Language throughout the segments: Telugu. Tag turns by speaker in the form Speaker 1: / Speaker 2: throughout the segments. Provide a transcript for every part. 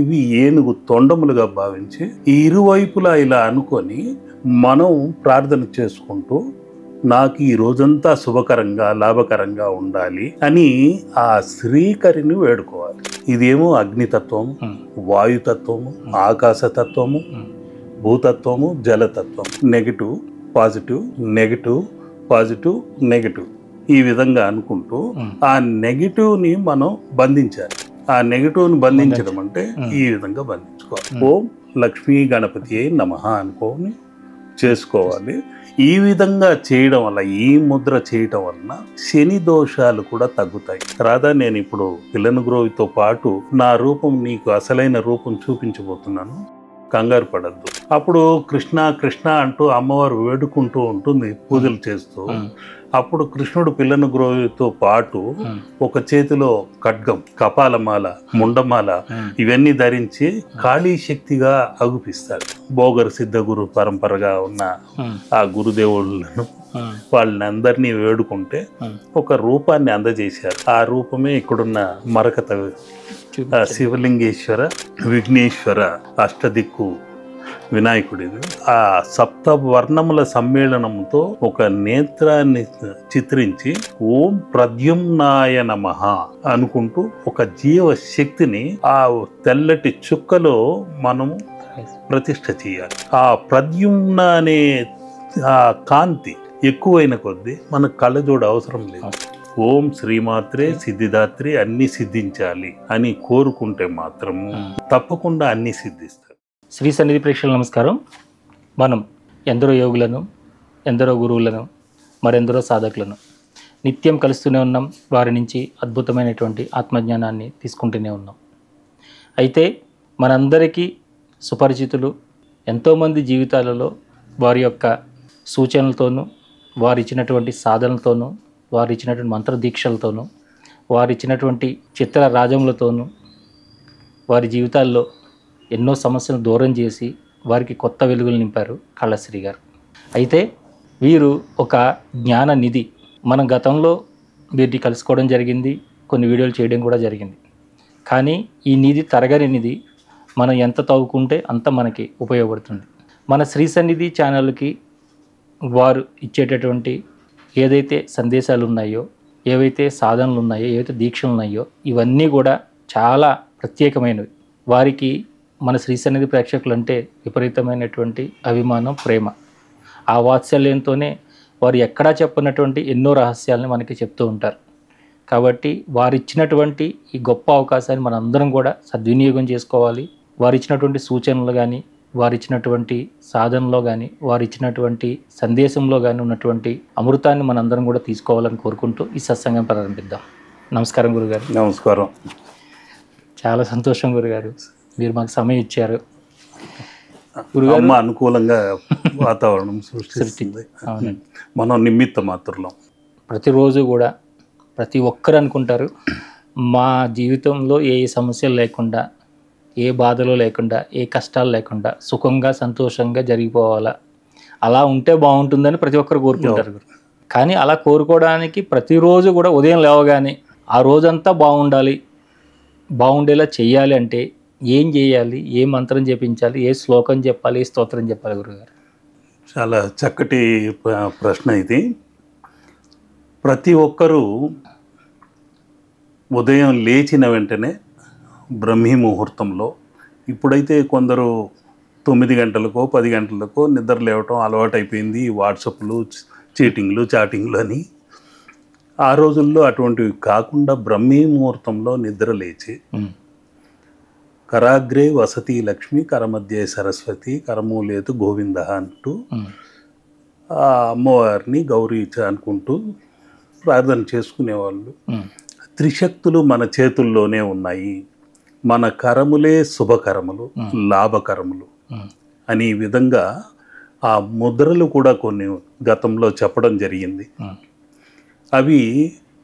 Speaker 1: ఇవి ఏనుగు తొండములుగా భావించి ఈ ఇరువైపులా ఇలా అనుకొని మనం ప్రార్థన చేసుకుంటూ నాకు ఈ రోజంతా శుభకరంగా లాభకరంగా ఉండాలి అని ఆ శ్రీకరిని వేడుకోవాలి. ఇదేమో అగ్నితత్వము, వాయుతత్వము, ఆకాశతత్వము, భూతత్వము, జలతత్వం. Negative positive, negative positive, negative ఈ విధంగా అనుకుంటూ ఆ నెగిటివ్ని మనం బంధించాలి. ఆ నెగిటివ్ని బంధించడం అంటే ఈ విధంగా బంధించుకోవాలి. ఓం లక్ష్మీ గణపతి నమః అనుకోని చేసుకోవాలి. ఈ విధంగా చేయడం వల్ల, ఈ ముద్ర చేయటం వలన శని దోషాలు కూడా తగ్గుతాయి. రాధా, నేను ఇప్పుడు పిల్లను గ్రోవితో పాటు నా రూపం నీకు అసలైన రూపం చూపించబోతున్నాను, కంగారు పడద్దు. అప్పుడు కృష్ణ కృష్ణ అంటూ అమ్మవారు వేడుకుంటూ ఉంటుంది పూజలు చేస్తూ. అప్పుడు కృష్ణుడు పిల్లను గ్రోవితో పాటు ఒక చేతిలో ఖడ్గం, కపాలమాల, ముండమాల ఇవన్నీ ధరించి కాళీ శక్తిగా అగుపిస్తాడు. భోగర్ సిద్ధ గురు పరంపరగా ఉన్న ఆ గురుదేవులను వాళ్ళని అందరినీ వేడుకుంటే ఒక రూపాన్ని అందజేశారు. ఆ రూపమే ఇక్కడున్న మరకత శివలింగేశ్వర, విఘ్నేశ్వర, అష్టదిక్కు వినాయకుడిది. ఆ సప్త వర్ణముల సమ్మేళనంతో ఒక నేత్రాన్ని చిత్రించి ఓం ప్రద్యుమ్నాయ నమః అనుకుంటూ ఒక జీవ శక్తిని ఆ తెల్లటి చుక్కలో మనము ప్రతిష్ఠ చేయాలి. ఆ ప్రద్యుమ్న అనే ఆ కాంతి ఎక్కువైన కొద్దీ మనకు కళ్ళజోడు అవసరం లేదు. ఓం శ్రీమాత్రే సిద్ధిదాత్రి అన్ని సిద్ధించాలి అని కోరుకుంటే మాత్రము తప్పకుండా అన్ని సిద్ధిస్తారు.
Speaker 2: శ్రీ సన్నిధి ప్రేక్షకులకు నమస్కారం. మనం ఎందరో యోగులను, ఎందరో గురువులను, మరెందరో సాధకులను నిత్యం కలుస్తూనే ఉన్నాం. వారి నుంచి అద్భుతమైనటువంటి ఆత్మజ్ఞానాన్ని తీసుకుంటూనే ఉన్నాం. అయితే మనందరికీ సుపరిచితులు ఎంతోమంది జీవితాలలో వారి యొక్క సూచనలతోనూ, వారు ఇచ్చినటువంటి సాధనలతోనూ, వారు ఇచ్చినటువంటి మంత్రదీక్షలతోనూ, వారు ఇచ్చినటువంటి చిత్ర రాజములతోనూ వారి జీవితాల్లో ఎన్నో సమస్యలను దూరం చేసి వారికి కొత్త వెలుగులు నింపారు కళశ్రీ గారు. అయితే వీరు ఒక జ్ఞాన నిధి. మనం గతంలో వీరిని కలుసుకోవడం జరిగింది, కొన్ని వీడియోలు చేయడం కూడా జరిగింది. కానీ ఈ నిధి తరగని నిధి. మనం ఎంత తవ్వుకుంటే అంత మనకి ఉపయోగపడుతుంది. మన శ్రీ సన్నిధి ఛానల్కి వారు ఇచ్చేటటువంటి ఏదైతే సందేశాలు ఉన్నాయో, ఏవైతే సాధనలు ఉన్నాయో, ఏవైతే దీక్షలు ఉన్నాయో ఇవన్నీ కూడా చాలా ప్రత్యేకమైనవి. వారికి మన శ్రీ సన్నిధి ప్రేక్షకులంటే విపరీతమైనటువంటి అభిమానం, ప్రేమ. ఆ వాత్సల్యంతోనే వారు ఎక్కడా చెప్పనటువంటి ఎన్నో రహస్యాలను మనకి చెప్తూ ఉంటారు. కాబట్టి వారు ఇచ్చినటువంటి ఈ గొప్ప అవకాశాన్ని మనందరం కూడా సద్వినియోగం చేసుకోవాలి. వారు ఇచ్చినటువంటి సూచనలు కానీ, వారు ఇచ్చినటువంటి సాధనలో కానీ, వారు ఇచ్చినటువంటి సందేశంలో కానీ ఉన్నటువంటి అమృతాన్ని మనందరం కూడా తీసుకోవాలని కోరుకుంటూ ఈ సత్సంగం ప్రారంభిద్దాం. నమస్కారం గురుగారు.
Speaker 1: నమస్కారం.
Speaker 2: చాలా సంతోషం గురుగారు, మీరు మాకు సమయం ఇచ్చారు.
Speaker 1: అమ్మ అనుకూలంగా వాతావరణం సృష్టిస్తుంది. మనం నిమిత్త మాత్రం.
Speaker 2: ప్రతిరోజు కూడా ప్రతి ఒక్కరు అనుకుంటారు, మా జీవితంలో ఏ సమస్యలు లేకుండా, ఏ బాధలు లేకుండా, ఏ కష్టాలు లేకుండా సుఖంగా సంతోషంగా జరిగిపోవాలా, అలా ఉంటే బాగుంటుందని ప్రతి ఒక్కరు కోరుకుంటారు. కానీ అలా కోరుకోవడానికి ప్రతిరోజు కూడా ఉదయం లేవగానే ఆ రోజంతా బాగుండాలి, బాగుండేలా చెయ్యాలి అంటే ఏం చేయాలి, ఏ మంత్రం జపించాలి, ఏ శ్లోకం చెప్పాలి, ఏ స్తోత్రం చెప్పాలి గురుగారు?
Speaker 1: చాలా చక్కటి ప్రశ్న ఇది. ప్రతి ఒక్కరూ ఉదయం లేచిన వెంటనే బ్రహ్మీ ముహూర్తంలో, ఇప్పుడైతే కొందరు 9 గంటలకో 10 గంటలకో నిద్ర లేవటం అలవాటైపోయింది. వాట్సాప్లు, చీటింగ్లు, చాటింగ్లు అని. ఆ రోజుల్లో అటువంటివి కాకుండా బ్రహ్మీ ముహూర్తంలో నిద్ర లేచి కరాగ్రే వసతి లక్ష్మి, కరమధ్యే సరస్వతి, కరమూలేతు గోవింద అంటూ ఆ అమ్మవారిని గౌరీ అనుకుంటూ ప్రార్థన చేసుకునేవాళ్ళు. త్రిశక్తులు మన చేతుల్లోనే ఉన్నాయి, మన కరములే శుభకరములు, లాభకరములు అనే విధంగా ఆ ముద్రలు కూడా కొన్ని గతంలో చెప్పడం జరిగింది. అవి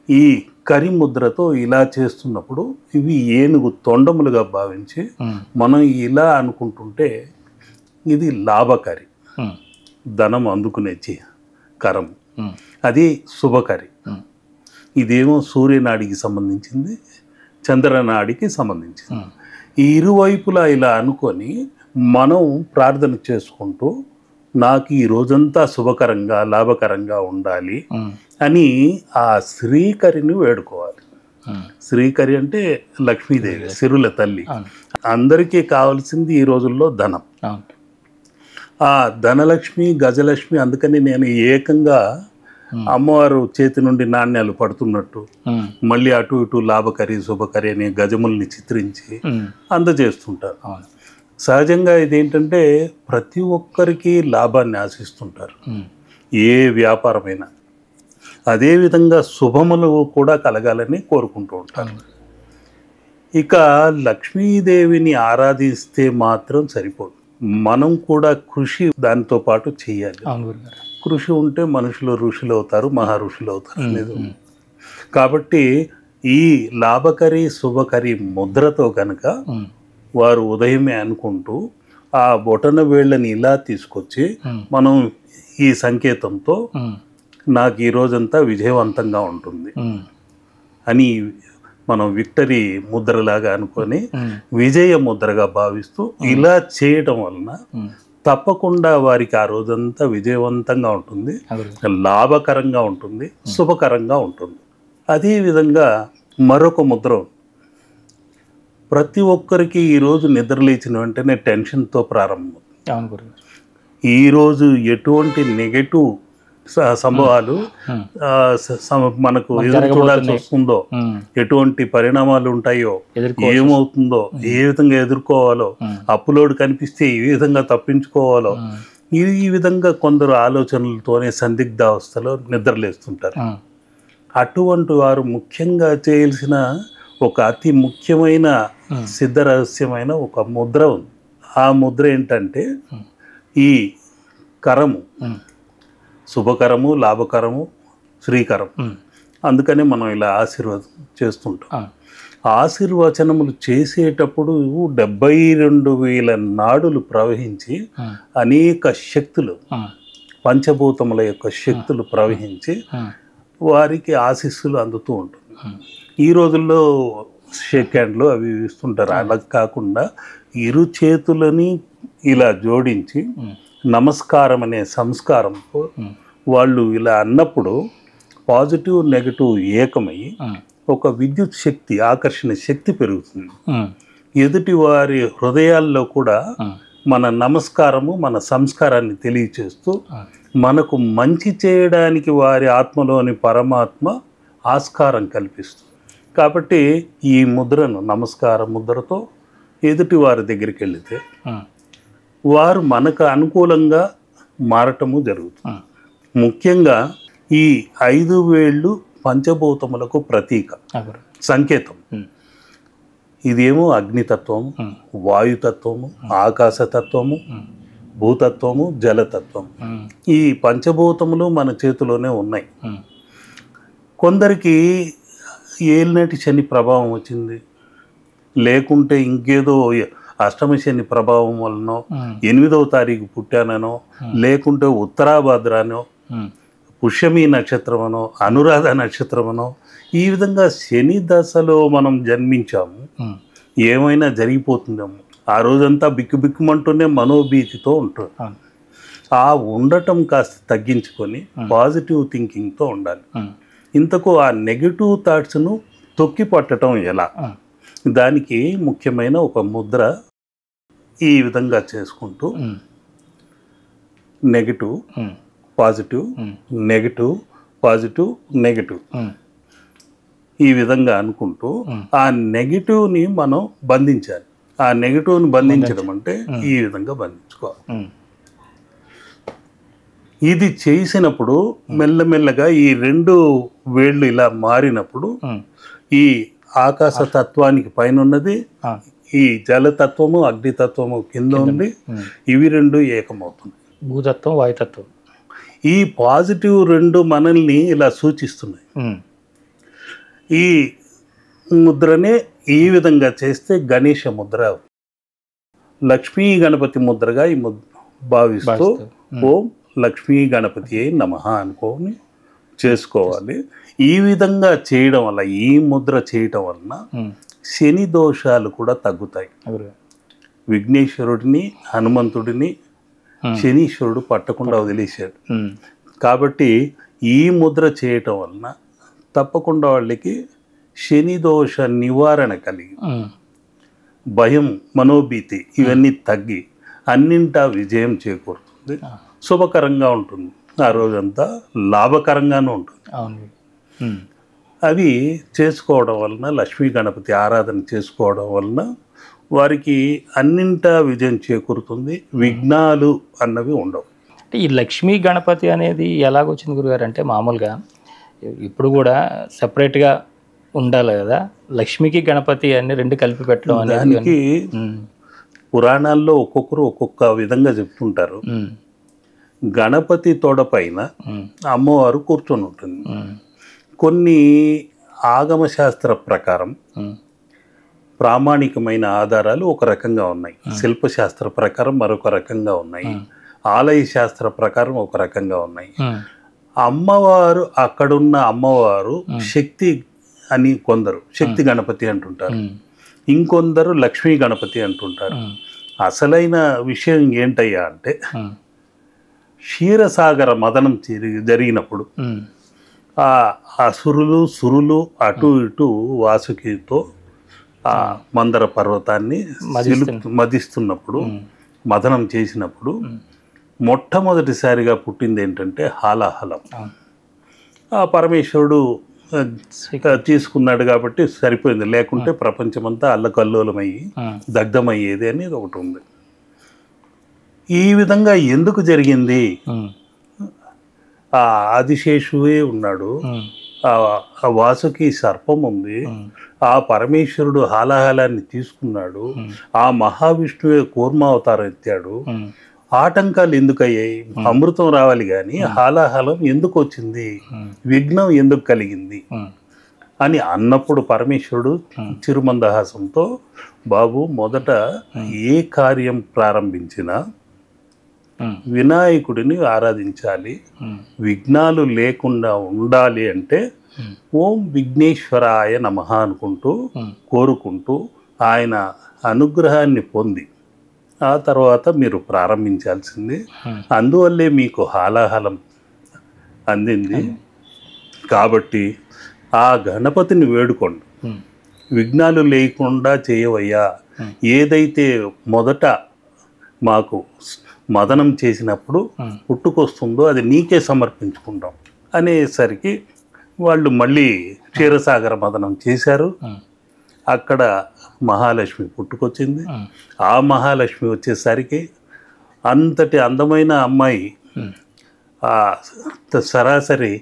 Speaker 1: ఈ కరి ముద్రతో ఇలా చేస్తున్నప్పుడు ఇవి ఏనుగు తొండములుగా భావించి మనం ఇలా అనుకుంటుంటే ఇది లాభకరి, ధనం అందుకునే కరం, అది శుభకరి. ఇదేమో సూర్యనాడికి సంబంధించింది, చంద్రనాడికి సంబంధించింది. ఈ ఇరువైపులా ఇలా అనుకొని మనం ప్రార్థన చేసుకుంటూ నాకు ఈ రోజంతా శుభకరంగా లాభకరంగా ఉండాలి అని ఆ శ్రీకరిని వేడుకోవాలి. శ్రీకరి అంటే లక్ష్మీదేవి, సిరుల తల్లి. అందరికీ కావాల్సింది ఈ రోజుల్లో ధనం. ఆ ధనలక్ష్మి, గజలక్ష్మి, అందుకని నేను ఏకంగా అమ్మవారు చేతి నుండి నాణ్యాలు పడుతున్నట్టు మళ్ళీ అటు ఇటు లాభకరి శుభకరి అనే గజముల్ని చిత్రించి అందజేస్తుంటారు. సహజంగా ఇదేంటంటే ప్రతి ఒక్కరికి లాభాన్ని ఆశిస్తుంటారు, ఏ వ్యాపారమైనా. అదేవిధంగా శుభములు కూడా కలగాలని కోరుకుంటూ ఉంటారు. ఇక లక్ష్మీదేవిని ఆరాధిస్తే మాత్రం సరిపోదు, మనం కూడా కృషి దానితో పాటు చేయాలి. కృషి ఉంటే మనుషులు ఋషులు అవుతారు, మహా ఋషులు అవుతారు అనేది. కాబట్టి ఈ లాభకరి శుభకరి ముద్రతో కనుక వారు ఉదయమే అనుకుంటూ ఆ బొటన వేళ్ళని ఇలా తీసుకొచ్చి మనం ఈ సంకేతంతో నాకు ఈ రోజంతా విజయవంతంగా ఉంటుంది అని మనం విక్టరీ ముద్రలాగా అనుకొని విజయ ముద్రగా భావిస్తూ ఇలా చేయటం వలన తప్పకుండా వారికి ఆ రోజంతా విజయవంతంగా ఉంటుంది, లాభకరంగా ఉంటుంది, శుభకరంగా ఉంటుంది. అదేవిధంగా మరొక ముద్ర, ప్రతి ఒక్కరికి ఈరోజు నిద్రలేచిన వెంటనే టెన్షన్తో ప్రారంభం. ఈరోజు ఎటువంటి నెగటివ్ సంభవాలు మనకు ఎదురు చూడాల్సి వస్తుందో, ఎటువంటి పరిణామాలు ఉంటాయో, ఏమవుతుందో, ఏ విధంగా ఎదుర్కోవాలో, అప్పులోడు కనిపిస్తే ఏ విధంగా తప్పించుకోవాలో, ఈ విధంగా కొందరు ఆలోచనలతోనే సందిగ్ధావస్థలో నిద్రలేస్తుంటారు. అటువంటి వారు ముఖ్యంగా చేయాల్సిన ఒక అతి ముఖ్యమైన సిద్ధ రహస్యమైన ఒక ముద్ర ఉంది. ఆ ముద్ర ఏంటంటే ఈ కరము, శుభకరము, లాభకరము, శ్రీకరం. అందుకనే మనం ఇలా ఆశీర్వాదం చేస్తుంటాం. ఆశీర్వచనములు చేసేటప్పుడు 72,000 నాడులు ప్రవహించి అనేక శక్తులు, పంచభూతముల యొక్క శక్తులు ప్రవహించి వారికి ఆశీస్సులు అందుతూ ఉంటుంది. ఈ రోజుల్లో షేక్ హ్యాండ్లు అవి ఇస్తుంటారు. అలా కాకుండా ఇరు చేతులని ఇలా జోడించి నమస్కారం అనే సంస్కారంతో వాళ్ళు ఇలా అన్నప్పుడు పాజిటివ్ నెగటివ్ ఏకమై ఒక విద్యుత్ శక్తి, ఆకర్షణ శక్తి పెరుగుతుంది. ఎదుటి వారి హృదయాల్లో కూడా మన నమస్కారము, మన సంస్కారాన్ని తెలియచేస్తూ మనకు మంచి చేయడానికి వారి ఆత్మలోని పరమాత్మ ఆస్కారం కల్పిస్తుంది. కాబట్టి ఈ ముద్రను, నమస్కార ముద్రతో ఎదుటి వారి దగ్గరికి వెళితే వారు మనకు అనుకూలంగా మారటము జరుగుతుంది. ముఖ్యంగా ఈ 5 వేళ్ళు పంచభూతములకు ప్రతీక, సంకేతం. ఇదేమో అగ్నితత్వము, వాయుతత్వము, ఆకాశతత్వము, భూతత్వము, జలతత్వము. ఈ పంచభూతములు మన చేతిలోనే ఉన్నాయి. కొందరికి ఏలినాటి శని ప్రభావం వచ్చింది, లేకుంటే ఇంకేదో అష్టమ శని ప్రభావం వలనో, 8వ తారీఖు పుట్టాననో, లేకుంటే ఉత్తరాభాద్రానో, పుష్యమి నక్షత్రమనో, అనురాధ నక్షత్రమనో, ఈ విధంగా శని దశలో మనం జన్మించాము, ఏమైనా జరిగిపోతుందేమో, ఆ రోజంతా బిక్కుబిక్కుమంటూనే మనోభీతితో ఉంటుంది. ఆ ఉండటం కాస్త తగ్గించుకొని పాజిటివ్ థింకింగ్తో ఉండాలి. ఇంతకు ఆ నెగిటివ్ థాట్స్ను తొక్కి పట్టడం ఎలా, దానికి ముఖ్యమైన ఒక ముద్ర ఈ విధంగా చేసుకుంటూ negative positive, negative positive, negative ఈ విధంగా అనుకుంటూ ఆ నెగిటివ్ని మనం బంధించాలి. ఆ నెగిటివ్ని బంధించడం అంటే ఈ విధంగా బంధించుకోవాలి. ఇది చేసినప్పుడు మెల్లమెల్లగా ఈ 2 వేళ్ళు ఇలా మారినప్పుడు ఈ ఆకాశ తత్వానికి పైన ఉన్నది, ఈ జలతత్వము, అగ్నితత్వము కింద ఉంది, ఇవి 2 ఏకమవుతుంది.
Speaker 2: భూతత్వం, వాయుతత్వం.
Speaker 1: ఈ పాజిటివ్ 2 మనల్ని ఇలా సూచిస్తున్నాయి. ఈ ముద్రనే ఈ విధంగా చేస్తే గణేష ముద్ర, లక్ష్మీ గణపతి ముద్రగా ఈ భావిస్తూ ఓం లక్ష్మీ గణపతి అయి నమః అనుకోని చేసుకోవాలి. ఈ విధంగా చేయడం వల్ల, ఈ ముద్ర చేయటం వలన శని దోషాలు కూడా తగ్గుతాయి.
Speaker 2: గురుగారు.
Speaker 1: విఘ్నేశ్వరుడిని, హనుమంతుడిని శనీశ్వరుడు పట్టకుండా వదిలేశాడు. కాబట్టి ఈ ముద్ర చేయటం వలన తప్పకుండా వాళ్ళకి శని దోష నివారణ కలిగి భయం, మనోభీతి ఇవన్నీ తగ్గి అన్నింటా విజయం చేకూరుతుంది. శుభకరంగా ఉంటుంది. ఆ రోజంతా లాభకరంగానూ ఉంటుంది.
Speaker 2: అవును.
Speaker 1: అవి చేసుకోవడం వలన, లక్ష్మీ గణపతి ఆరాధన చేసుకోవడం వలన వారికి అన్నింటా విజయం చేకూరుతుంది. విఘ్నాలు అన్నవి ఉండవు.
Speaker 2: అంటే ఈ లక్ష్మీ గణపతి అనేది ఎలాగొచ్చింది గురుగారు? అంటే మామూలుగా ఇప్పుడు కూడా సపరేట్గా ఉండాలి కదా, లక్ష్మికి గణపతి అన్ని రెండు కలిపి పెట్టడం అనేది.
Speaker 1: దానికి పురాణాల్లో ఒక్కొక్కరు ఒక్కొక్క విధంగా చెప్తుంటారు. గణపతి తోడ పైన అమ్మవారు కూర్చొని ఉంటుంది. కొన్ని ఆగమ శాస్త్ర ప్రకారం ప్రామాణికమైన ఆధారాలు ఒక రకంగా ఉన్నాయి, శిల్పశాస్త్ర ప్రకారం మరొక రకంగా ఉన్నాయి, ఆలయ శాస్త్ర ప్రకారం ఒక రకంగా ఉన్నాయి. అమ్మవారు అక్కడున్న అమ్మవారు శక్తి అని కొందరు శక్తి గణపతి అంటుంటారు, ఇంకొందరు లక్ష్మీ గణపతి అంటుంటారు. అసలైన విషయం ఏంటయ్యా అంటే క్షీరసాగర మదనం జరిగినప్పుడు ఆ అసురులు సురులు అటు ఇటు వాసుకితో ఆ మందర పర్వతాన్ని మదిస్తున్నప్పుడు, మదనం చేసినప్పుడు మొట్టమొదటిసారిగా పుట్టింది ఏంటంటే హాలాహలం. ఆ పరమేశ్వరుడు తీసుకున్నాడు కాబట్టి సరిపోయింది, లేకుంటే ప్రపంచమంతా అల్లకల్లోలమయ్యి దగ్ధమయ్యేది అనేది ఒకటి ఉంది. ఈ విధంగా ఎందుకు జరిగింది? ఆ ఆదిశేషువే ఉన్నాడు, ఆ వాసుకి సర్పం ఉంది, ఆ పరమేశ్వరుడు హాలాహలాన్ని తీసుకున్నాడు, ఆ మహావిష్ణువే కూర్మావతారం ఎత్తాడు. ఆటంకాలు ఎందుకు అయ్యాయి? అమృతం రావాలి కానీ హాలాహలం ఎందుకు వచ్చింది, విఘ్నం ఎందుకు కలిగింది అని అన్నప్పుడు పరమేశ్వరుడు చిరుమందహాసంతో, బాబు మొదట ఏ కార్యం ప్రారంభించినా వినాయకుడిని ఆరాధించాలి, విఘ్నాలు లేకుండా ఉండాలి అంటే ఓం విఘ్నేశ్వరాయ నమః అనుకుంటూ కోరుకుంటూ ఆయన అనుగ్రహాన్ని పొంది ఆ తర్వాత మీరు ప్రారంభించాల్సింది. అందువల్లే మీకు హాలాహలం అందింది. కాబట్టి ఆ గణపతిని వేడుకోండి, విఘ్నాలు లేకుండా చేయవయ్యా. ఏదైతే మొదట మాకు మదనం చేసినప్పుడు పుట్టుకొస్తుందో అది నీకే సమర్పించుకుంటాం అనేసరికి వాళ్ళు మళ్ళీ క్షీరసాగర మదనం చేశారు. అక్కడ మహాలక్ష్మి పుట్టుకొచ్చింది. ఆ మహాలక్ష్మి వచ్చేసరికి అంతటి అందమైన అమ్మాయి సరాసరి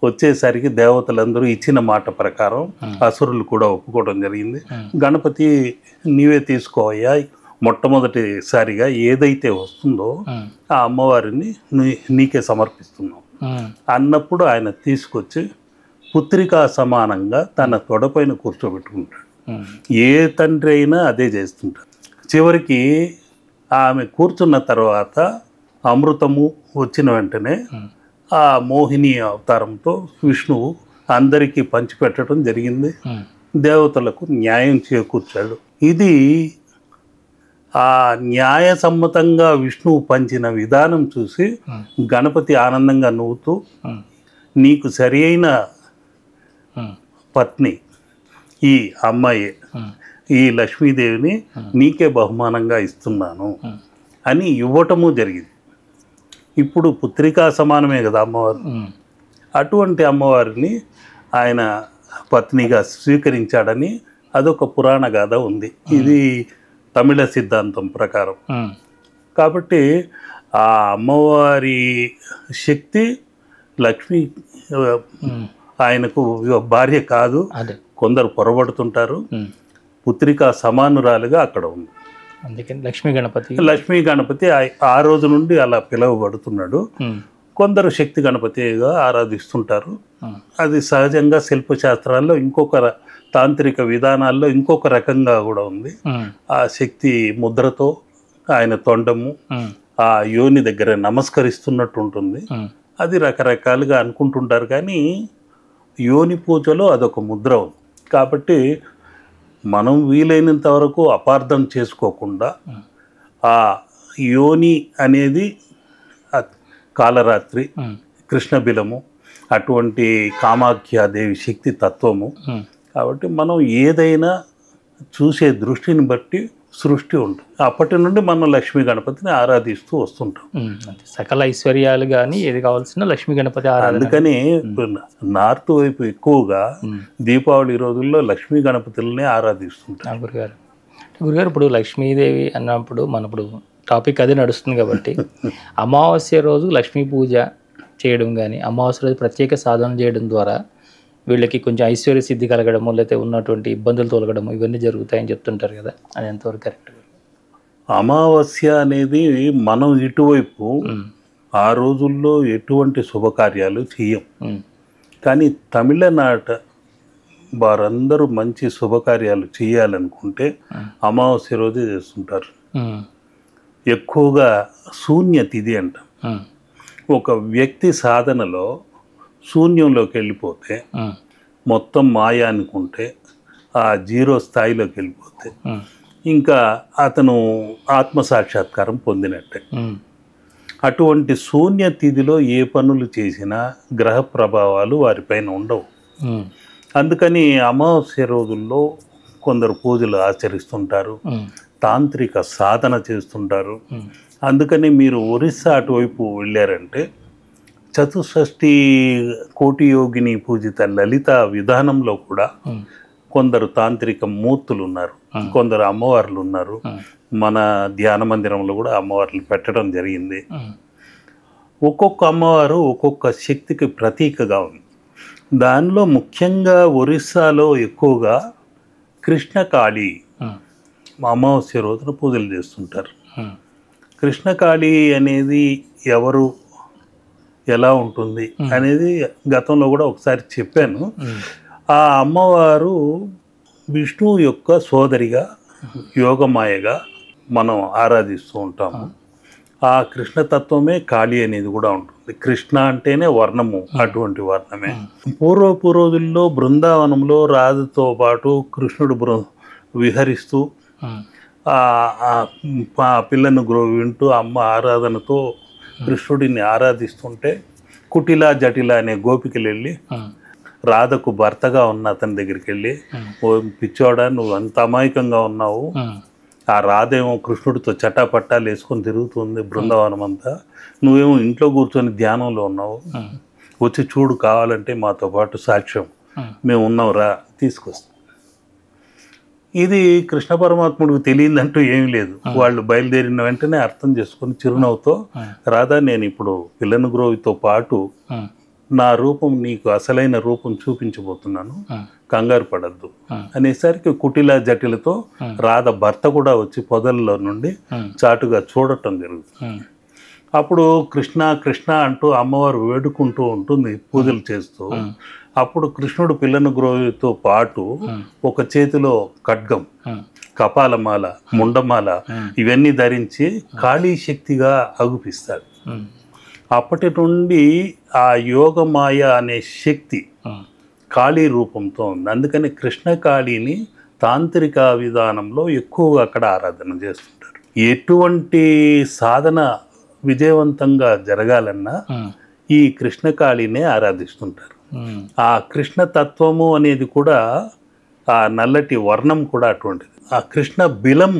Speaker 1: వచ్చేసరికి దేవతలందరూ ఇచ్చిన మాట ప్రకారం అసురులు కూడా ఒప్పుకోవడం జరిగింది. గణపతి నీవే తీసుకోవయ్యా, మొట్టమొదటిసారిగా ఏదైతే వస్తుందో ఆ అమ్మవారిని నీకే సమర్పిస్తున్నాం అన్నప్పుడు ఆయన తీసుకొచ్చి పుత్రికా సమానంగా తన తొడపైన కూర్చోబెట్టుకుంటాడు. ఏ తండ్రి అయినా అదే చేస్తుంటాడు. చివరికి ఆమె కూర్చున్న తర్వాత అమృతము వచ్చిన వెంటనే ఆ మోహిని అవతారంతో విష్ణువు అందరికీ పంచిపెట్టడం జరిగింది. దేవతలకు న్యాయం చేకూర్చాడు. ఇది ఆ న్యాయసమ్మతంగా విష్ణువు పంచిన విధానం చూసి గణపతి ఆనందంగా నవ్వుతూ, నీకు సరి అయిన పత్ని ఈ అమ్మాయి, ఈ లక్ష్మీదేవిని నీకే బహుమానంగా ఇస్తున్నాను అని ఇవ్వటము జరిగింది. ఇప్పుడు పుత్రికా సమానమే కదా అమ్మవారు. అటువంటి అమ్మవారిని ఆయన పత్నిగా స్వీకరించాడని అదొక పురాణ గాథ ఉంది. ఇది తమిళ సిద్ధాంతం ప్రకారం. కాబట్టి ఆ అమ్మవారి శక్తి లక్ష్మి ఆయనకు భార్య కాదు, కొందరు పొరబడుతుంటారు, పుత్రికా సమానురాలుగా అక్కడ ఉంది.
Speaker 2: అందుకని లక్ష్మీ గణపతి
Speaker 1: ఆ రోజు నుండి అలా పిలువబడుతున్నాడు. కొందరు శక్తి గణపతిగా ఆరాధిస్తుంటారు. అది సహజంగా శిల్పశాస్త్రాల్లో ఇంకొక తాంత్రిక విధానాల్లో ఇంకొక రకంగా కూడా ఉంది. ఆ శక్తి ముద్రతో ఆయన తొండము ఆ యోని దగ్గర నమస్కరిస్తున్నట్టు ఉంటుంది. అది రకరకాలుగా అనుకుంటుంటారు, కానీ యోని పూజలో అదొక ముద్ర ఉంది. కాబట్టి మనం వీలైనంత వరకు అపార్థం చేసుకోకుండా ఆ యోని అనేది కాలరాత్రి, కృష్ణబిలము, అటువంటి కామాఖ్యాదేవి శక్తి తత్వము. కాబట్టి మనం ఏదైనా చూసే దృష్టిని బట్టి సృష్టి ఉంటుంది. అప్పటి నుండి మనం లక్ష్మీ గణపతిని ఆరాధిస్తూ వస్తుంటాం.
Speaker 2: సకల ఐశ్వర్యాలు కానీ ఏది కావాల్సిన లక్ష్మీ గణపతి ఆరాధన.
Speaker 1: అందుకని నార్త్ వైపు ఎక్కువగా దీపావళి రోజుల్లో లక్ష్మీ గణపతులనే ఆరాధిస్తుంటాం.
Speaker 2: గురుగారు ఇప్పుడు లక్ష్మీదేవి అన్నప్పుడు ఇప్పుడు టాపిక్ అదే నడుస్తుంది కాబట్టి అమావాస్య రోజు లక్ష్మీ పూజ చేయడం కానీ, అమావాస్య రోజు ప్రత్యేక సాధన చేయడం ద్వారా వీళ్ళకి కొంచెం ఐశ్వర్య సిద్ధి కలగడము, లేకపోతే ఉన్నటువంటి ఇబ్బందులు తొలగడము ఇవన్నీ జరుగుతాయని చెప్తుంటారు కదా, అది ఎంతవరకు కరెక్ట్?
Speaker 1: అమావాస్య అనేది మనం ఇటువైపు ఆ రోజుల్లో ఎటువంటి శుభకార్యాలు చెయ్యం. కానీ తమిళనాట వారందరూ మంచి శుభకార్యాలు చేయాలనుకుంటే అమావాస్య రోజే చేస్తుంటారు. ఎక్కువగా శూన్య తిథి అంటాం. ఒక వ్యక్తి సాధనలో శూన్యంలోకి వెళ్ళిపోతే, మొత్తం మాయా అనుకుంటే, ఆ జీరో స్థాయిలోకి వెళ్ళిపోతే ఇంకా అతను ఆత్మసాక్షాత్కారం పొందినట్టే. అటువంటి శూన్య తిథిలో ఏ పనులు చేసినా గ్రహ ప్రభావాలు వారిపైన ఉండవు. అందుకని అమావాస్య రోజుల్లో కొందరు పూజలు ఆచరిస్తుంటారు, తాంత్రిక సాధన చేస్తుంటారు. అందుకని మీరు ఒరిస్సా అటువైపు వెళ్ళారంటే చతుషష్ఠి కోటి యోగిని పూజిత లలిత విధానంలో కూడా కొందరు తాంత్రిక మూర్తులు ఉన్నారు, కొందరు అమ్మవార్లు ఉన్నారు. మన ధ్యాన మందిరంలో కూడా అమ్మవార్లు పెట్టడం జరిగింది. ఒక్కొక్క అమ్మవారు ఒక్కొక్క శక్తికి ప్రతీకగా ఉంది. దానిలో ముఖ్యంగా ఒరిస్సాలో ఎక్కువగా కృష్ణకాళి అమావాస్య రోజున పూజలు చేస్తుంటారు. కృష్ణకాళి అనేది ఎవరు, ఎలా ఉంటుంది అనేది గతంలో కూడా ఒకసారి చెప్పాను. ఆ అమ్మవారు విష్ణువు యొక్క సోదరిగా, యోగమాయగా మనం ఆరాధిస్తూ ఉంటాము. ఆ కృష్ణతత్వమే కాళి అనేది కూడా ఉంటుంది. కృష్ణ అంటేనే వర్ణము, అటువంటి వర్ణమే. పూర్వపు రోజుల్లో బృందావనంలో రాధతో పాటు కృష్ణుడు విహరిస్తూ ఆ పిల్లను వింటూ అమ్మ ఆరాధనతో కృష్ణుడిని ఆరాధిస్తుంటే కుటిల జటిల అనే గోపికలు వెళ్ళి రాధకు భర్తగా ఉన్న అతని దగ్గరికి వెళ్ళి, ఓ పిచ్చోడా నువ్వు అంత అమాయకంగా ఉన్నావు, ఆ రాధేమో కృష్ణుడితో చటాపట్టాలు వేసుకొని తిరుగుతుంది బృందావనం అంతా, నువ్వేమో ఇంట్లో కూర్చొని ధ్యానంలో ఉన్నావు, వచ్చి చూడు కావాలంటే మాతో పాటు సాక్ష్యం మేము ఉన్నావురా తీసుకొస్తాం. ఇది కృష్ణ పరమాత్ముడికి తెలియదంటూ ఏమీ లేదు. వాళ్ళు బయలుదేరిన వెంటనే అర్థం చేసుకుని చిరునవ్వుతో, రాధా నేను ఇప్పుడు పిల్లను గ్రోవితో పాటు నా రూపం నీకు అసలైన రూపం చూపించబోతున్నాను, కంగారు పడద్దు అనేసరికి కుటిల జటిలతో రాధ భర్త కూడా వచ్చి పొదల్లో నుండి చాటుగా చూడటం జరుగుతుంది. అప్పుడు కృష్ణ కృష్ణ అంటూ అమ్మవారు వేడుకుంటూ ఉంటుంది పూజలు చేస్తూ. అప్పుడు కృష్ణుడు పిల్లను గ్రోవితో పాటు ఒక చేతిలో ఖడ్గం, కపాలమాల, ముండమాల ఇవన్నీ ధరించి కాళీ శక్తిగా అగుపిస్తాడు. అప్పటి నుండి ఆ యోగమాయ అనే శక్తి కాళీ రూపంతో ఉంది. అందుకని కృష్ణకాళీని తాంత్రిక విధానంలో ఎక్కువగా అక్కడ ఆరాధన చేస్తుంటారు. ఎటువంటి సాధన విజయవంతంగా జరగాలన్నా ఈ కృష్ణకాళీనే ఆరాధిస్తుంటారు. ఆ కృష్ణ తత్వము అనేది కూడా, ఆ నల్లటి వర్ణం కూడా అటువంటిది. ఆ కృష్ణ బిలం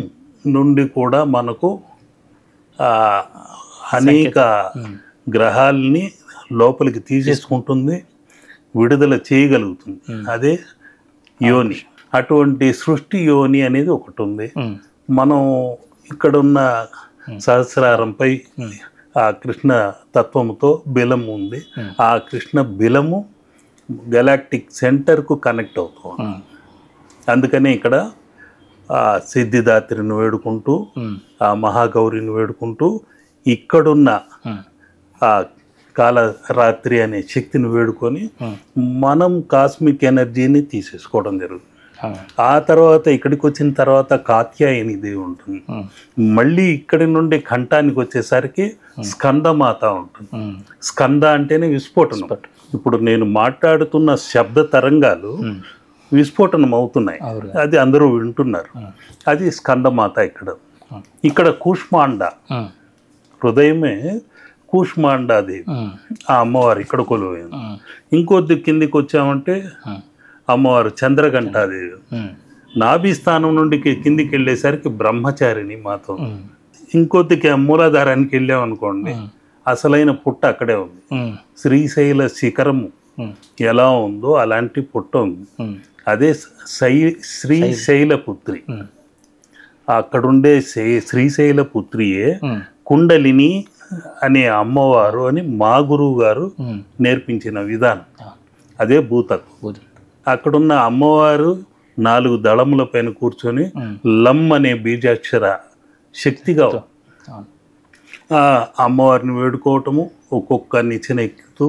Speaker 1: నుండి కూడా మనకు అనేక గ్రహాలని లోపలికి తీసేసుకుంటుంది, విడుదల చేయగలుగుతుంది. అదే యోని. అటువంటి సృష్టి యోని అనేది ఒకటి ఉంది. మనం ఇక్కడున్న సహస్రారంపై ఆ కృష్ణ తత్వముతో బిలం ఉంది. ఆ కృష్ణ బిలము గెలాక్టిక్ సెంటర్కు కనెక్ట్ అవుతుంది. అందుకనే ఇక్కడ ఆ సిద్ధిదాత్రిని వేడుకుంటూ, ఆ మహాగౌరిని వేడుకుంటూ, ఇక్కడున్న ఆ కాలరాత్రి అనే శక్తిని వేడుకొని మనం కాస్మిక్ ఎనర్జీని తీసేసుకోవడం జరుగుతుంది. ఆ తర్వాత ఇక్కడికి వచ్చిన తర్వాత కాత్యాయని దేవి ఉంటుంది. మళ్ళీ ఇక్కడి నుండి కంఠానికి వచ్చేసరికి స్కందమాత ఉంటుంది. స్కంద అంటేనే విస్ఫోటనం. ఇప్పుడు నేను మాట్లాడుతున్న శబ్ద తరంగాలు విస్ఫోటనం అవుతున్నాయి.
Speaker 2: అవును.
Speaker 1: అది అందరూ వింటున్నారు. అది స్కందమాత. ఇక్కడ కూష్మాండ, హృదయమే కూష్మాండాదేవి, ఆ అమ్మవారు ఇక్కడ కొలువైంది. ఇంకొద్ది కిందికి వచ్చామంటే అమ్మవారు చంద్రఘంటాదేవి. నాభి స్థానం నుండి కిందికి వెళ్ళేసరికి బ్రహ్మచారిణి మాత. ఇంకొద్దికి మూలాధారానికి వెళ్ళామనుకోండి, అసలైన పుట్ట అక్కడే ఉంది. శ్రీశైల శిఖరము ఎలా ఉందో అలాంటి పుట్ట ఉంది. అదే శ్రీశైలపుత్రి. అక్కడుండే శ్రీశైల పుత్రియే కుండలిని అనే అమ్మవారు అని మా గురువు గారు నేర్పించిన విధానం. అదే భూతత్వం. అక్కడున్న అమ్మవారు 4 దళముల పైన కూర్చొని లం అనే బీజాక్షర శక్తిగా అమ్మవారిని వేడుకోవటము, ఒక్కొక్క నిచ్చెన ఎక్కుతూ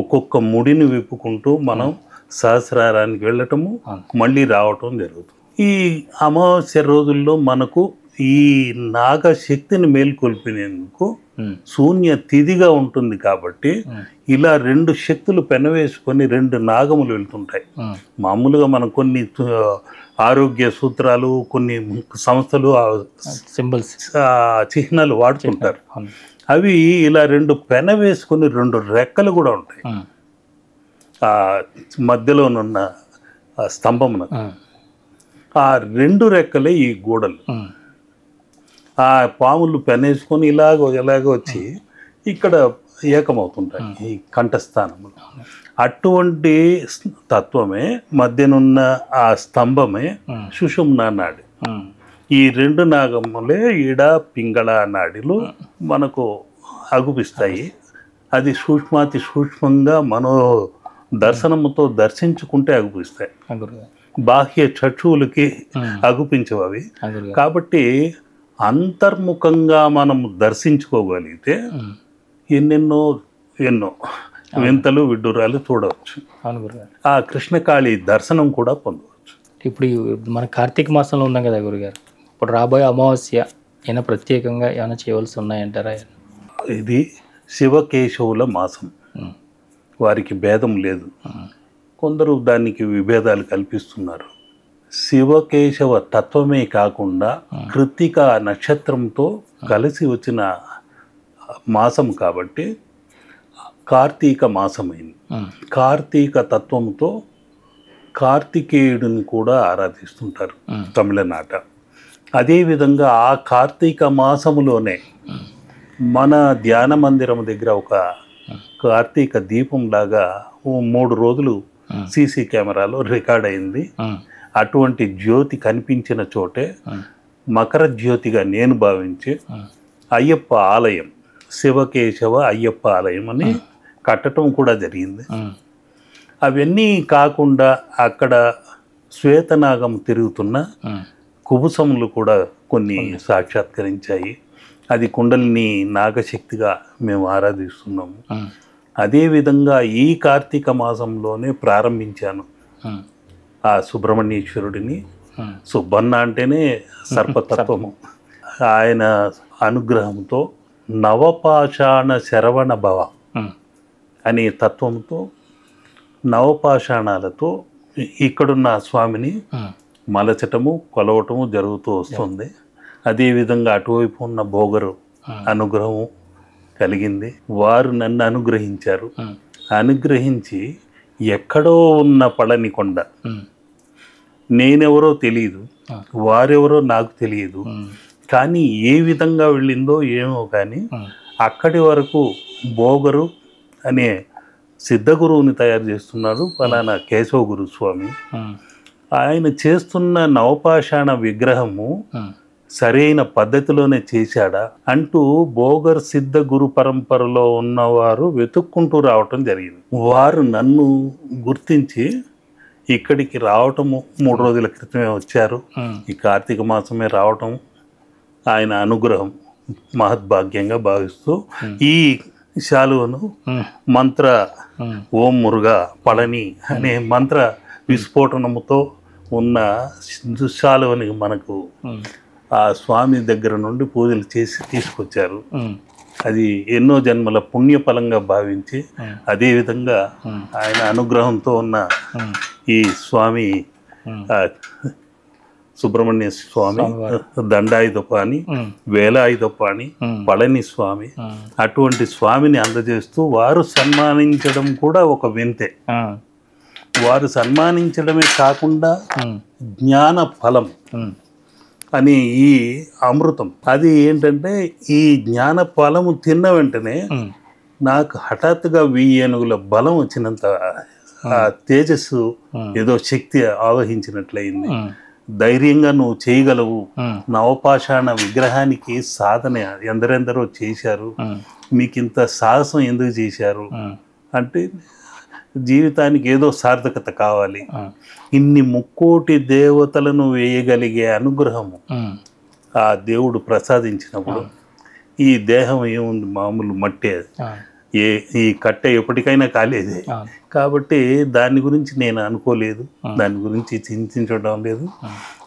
Speaker 1: ఒక్కొక్క ముడిని విప్పుకుంటూ మనం సహస్రారానికి వెళ్ళటము, మళ్ళీ రావటం జరుగుతుంది. ఈ అమావాస్య రోజుల్లో మనకు ఈ నాగశక్తిని మేల్కొల్పినందుకు శూన్య తిథిగా ఉంటుంది కాబట్టి ఇలా 2 శక్తులు పెనవేసుకొని 2 నాగములు వెళ్తుంటాయి. మామూలుగా మనం కొన్ని ఆరోగ్య సూత్రాలు, కొన్ని సంస్థలు
Speaker 2: సింబల్స్,
Speaker 1: చిహ్నాలు వాడుతుంటారు. అవి ఇలా 2 పెనవేసుకొని 2 రెక్కలు కూడా ఉంటాయి ఆ మధ్యలోనున్న స్తంభమున. ఆ 2 రెక్కలే ఈ గోడలు. ఆ పాములు పెనేసుకొని ఇలాగ వచ్చి ఇక్కడ ఏకమవుతుంటాయి ఈ కంఠస్థానములు. అటువంటి తత్వమే మధ్యనున్న ఆ స్తంభమే సుషుమ్నా నాడి. ఈ 2 నాగములే ఈడ పింగళ నాడిలు మనకు అగుపిస్తాయి. అది సూక్ష్మాతి సూక్ష్మంగా మనో దర్శనముతో దర్శించుకుంటే అగుపిస్తాయి. బాహ్య చక్షువులకి అగుపించవు అవి. కాబట్టి అంతర్ముఖంగా మనం దర్శించుకోగలిగితే ఎన్నో వింతలు విడ్డూరాలు చూడవచ్చు. ఆ కృష్ణకాళి దర్శనం కూడా పొందవచ్చు.
Speaker 2: ఇప్పుడు మన కార్తీక మాసంలో ఉన్నాం కదా గురుగారు, ఇప్పుడు రాబోయే అమావాస్య ఏమైనా ప్రత్యేకంగా ఏమైనా చేయవలసి ఉన్నాయంటారా?
Speaker 1: ఇది శివకేశవుల మాసం. వారికి భేదం లేదు. కొందరు దానికి విభేదాలు కల్పిస్తున్నారు. శివకేశవ తత్వమే కాకుండా కృత్తిక నక్షత్రంతో కలిసి వచ్చిన మాసం కాబట్టి కార్తీక మాసమైంది. కార్తీక తత్వంతో కార్తికేయుడిని కూడా ఆరాధిస్తుంటారు తమిళనాట. అదేవిధంగా ఆ కార్తీక మాసములోనే మన ధ్యాన మందిరం దగ్గర ఒక కార్తీక దీపం లాగా 3 రోజులు సీసీ కెమెరాలో రికార్డ్ అయింది. అటువంటి జ్యోతి కనిపించిన చోటే మకర జ్యోతిగా నేను భావించి అయ్యప్ప ఆలయం, శివకేశవ అయ్యప్ప ఆలయం అని కట్టడం కూడా జరిగింది. అవన్నీ కాకుండా అక్కడ శ్వేతనాగం తిరుగుతున్న కుబుసములు కూడా కొన్ని సాక్షాత్కరించాయి. అది కుండలిని నాగశక్తిగా మేము ఆరాధిస్తున్నాము. అదేవిధంగా ఈ కార్తీక మాసంలోనే ప్రారంభించాను ఆ సుబ్రహ్మణ్యేశ్వరుడిని. సుబ్బన్న అంటేనే సర్పతత్వము. ఆయన అనుగ్రహంతో నవపాషాణ శరవణ భవ అనే తత్వంతో నవపాషాణాలతో ఇక్కడున్న స్వామిని మలచటము, కొలవటము జరుగుతూ వస్తుంది. అదేవిధంగా అటువైపు ఉన్న భోగరు అనుగ్రహము కలిగింది. వారు నన్ను అనుగ్రహించారు. అనుగ్రహించి ఎక్కడో ఉన్న పళని కొండ, నేనెవరో తెలియదు, వారెవరో నాకు తెలియదు, కానీ ఏ విధంగా వెళ్ళిందో ఏమో కానీ అక్కడి వరకు భోగరు అనే సిద్ధగురువుని తయారు చేస్తున్నాడు ఫలానా కేశవ గురుస్వామి. ఆయన చేస్తున్న నవపాషాణ విగ్రహము సరైన పద్ధతిలోనే చేశాడా అంటూ భోగర్ సిద్ధ గురు పరంపరలో ఉన్నవారు వెతుక్కుంటూ రావటం జరిగింది. వారు నన్ను గుర్తించి ఇక్కడికి రావటము 3 రోజుల క్రితమే వచ్చారు. ఈ కార్తీక మాసమే రావటం ఆయన అనుగ్రహం మహద్భాగ్యంగా భావిస్తూ ఈ శాలువను మంత్ర ఓం మురుగా పళని అనే మంత్ర విస్ఫోటనముతో ఉన్న శాలువని మనకు ఆ స్వామి దగ్గర నుండి పూజలు చేసి తీసుకొచ్చారు. అది ఎన్నో జన్మల పుణ్యఫలంగా భావించి అదేవిధంగా ఆయన అనుగ్రహంతో ఉన్న ఈ స్వామి ఆ, సుబ్రహ్మణ్య స్వామి, దండాయుధపాణి, వేలాయుధపాణి, పళని స్వామి, అటువంటి స్వామిని అందజేస్తూ వారు సన్మానించడం కూడా ఒక వింతే. వారు సన్మానించడమే కాకుండా జ్ఞాన ఫలం అని ఈ అమృతం, అది ఏంటంటే ఈ జ్ఞాన ఫలము తిన్న వెంటనే నాకు హఠాత్తుగా 1000 ఏనుగుల బలం వచ్చినంత ఆ తేజస్సు, ఏదో శక్తి ఆవహించినట్లయింది. ధైర్యంగా నువ్వు చేయగలవు. నవపాషాణ విగ్రహానికి సాధన ఎందరెందరో చేశారు, మీకింత సాహసం ఎందుకు చేశారు అంటే జీవితానికి ఏదో సార్థకత కావాలి. ఇన్ని 3,000,000 దేవతలను వేయగలిగే అనుగ్రహము ఆ దేవుడు ప్రసాదించినప్పుడు ఈ దేహం ఏముంది, మామూలు మట్టే. ఈ కట్టె ఎప్పటికైనా కాలేదే. కాబట్టి దాని గురించి నేను అనుకోలేదు, దాని గురించి చింతించడం లేదు.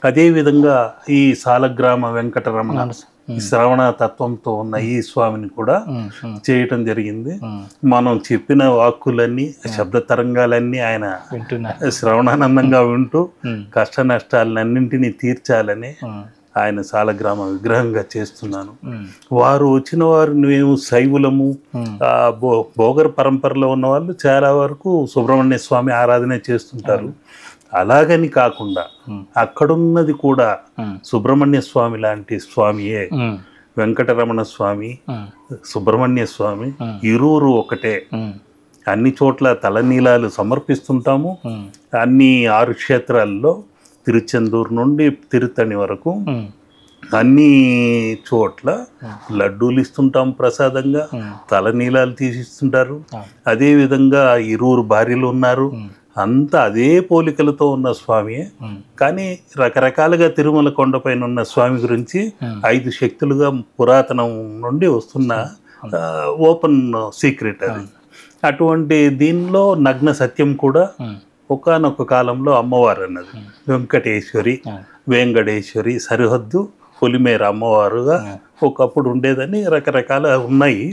Speaker 1: అదేవిధంగా ఈ సాలగ్రామ వెంకటరమణ శ్రవణ తత్వంతో ఉన్న ఈ స్వామిని కూడా చేయటం జరిగింది. మనం చెప్పిన వాక్కులన్నీ, శబ్ద తరంగాలన్నీ ఆయన శ్రవణానందంగా వింటూ కష్ట నష్టాలన్నింటినీ తీర్చాలని ఆయన సాలగ్రామ విగ్రహంగా చేస్తున్నాను. వారు వచ్చిన వారు మేము శైవులము, భోగర్ పరంపరలో ఉన్న వాళ్ళు చాలా వరకు సుబ్రహ్మణ్య స్వామి ఆరాధన చేస్తుంటారు. అలాగని కాకుండా అక్కడున్నది కూడా సుబ్రహ్మణ్య స్వామి లాంటి స్వామియే. వెంకటరమణ స్వామి, సుబ్రహ్మణ్య స్వామి ఇరువురు ఒకటే. అన్ని చోట్ల తలనీలాలు సమర్పిస్తుంటాము. అన్ని 6 క్షేత్రాల్లో తిరుచెందూరు నుండి తిరుత్తణి వరకు అన్ని చోట్ల లడ్డూలు ఇస్తుంటాం ప్రసాదంగా, తలనీలాలు తీసిస్తుంటారు. అదేవిధంగా ఇరువురు భార్యలు ఉన్నారు. అంతా అదే పోలికలతో ఉన్న స్వామి. కానీ రకరకాలుగా తిరుమల కొండపైన ఉన్న స్వామి గురించి 5 శక్తులుగా పురాతనం నుండి వస్తున్న ఓపెన్ సీక్రెట్ అది. అటువంటి దీనిలో నగ్న సత్యం కూడా ఒకానొక కాలంలో అమ్మవారు అన్నది. వెంకటేశ్వరి, వెంకటేశ్వరి సరిహద్దు పొలిమేర అమ్మవారుగా ఒకప్పుడు ఉండేదని రకరకాల ఉన్నాయి.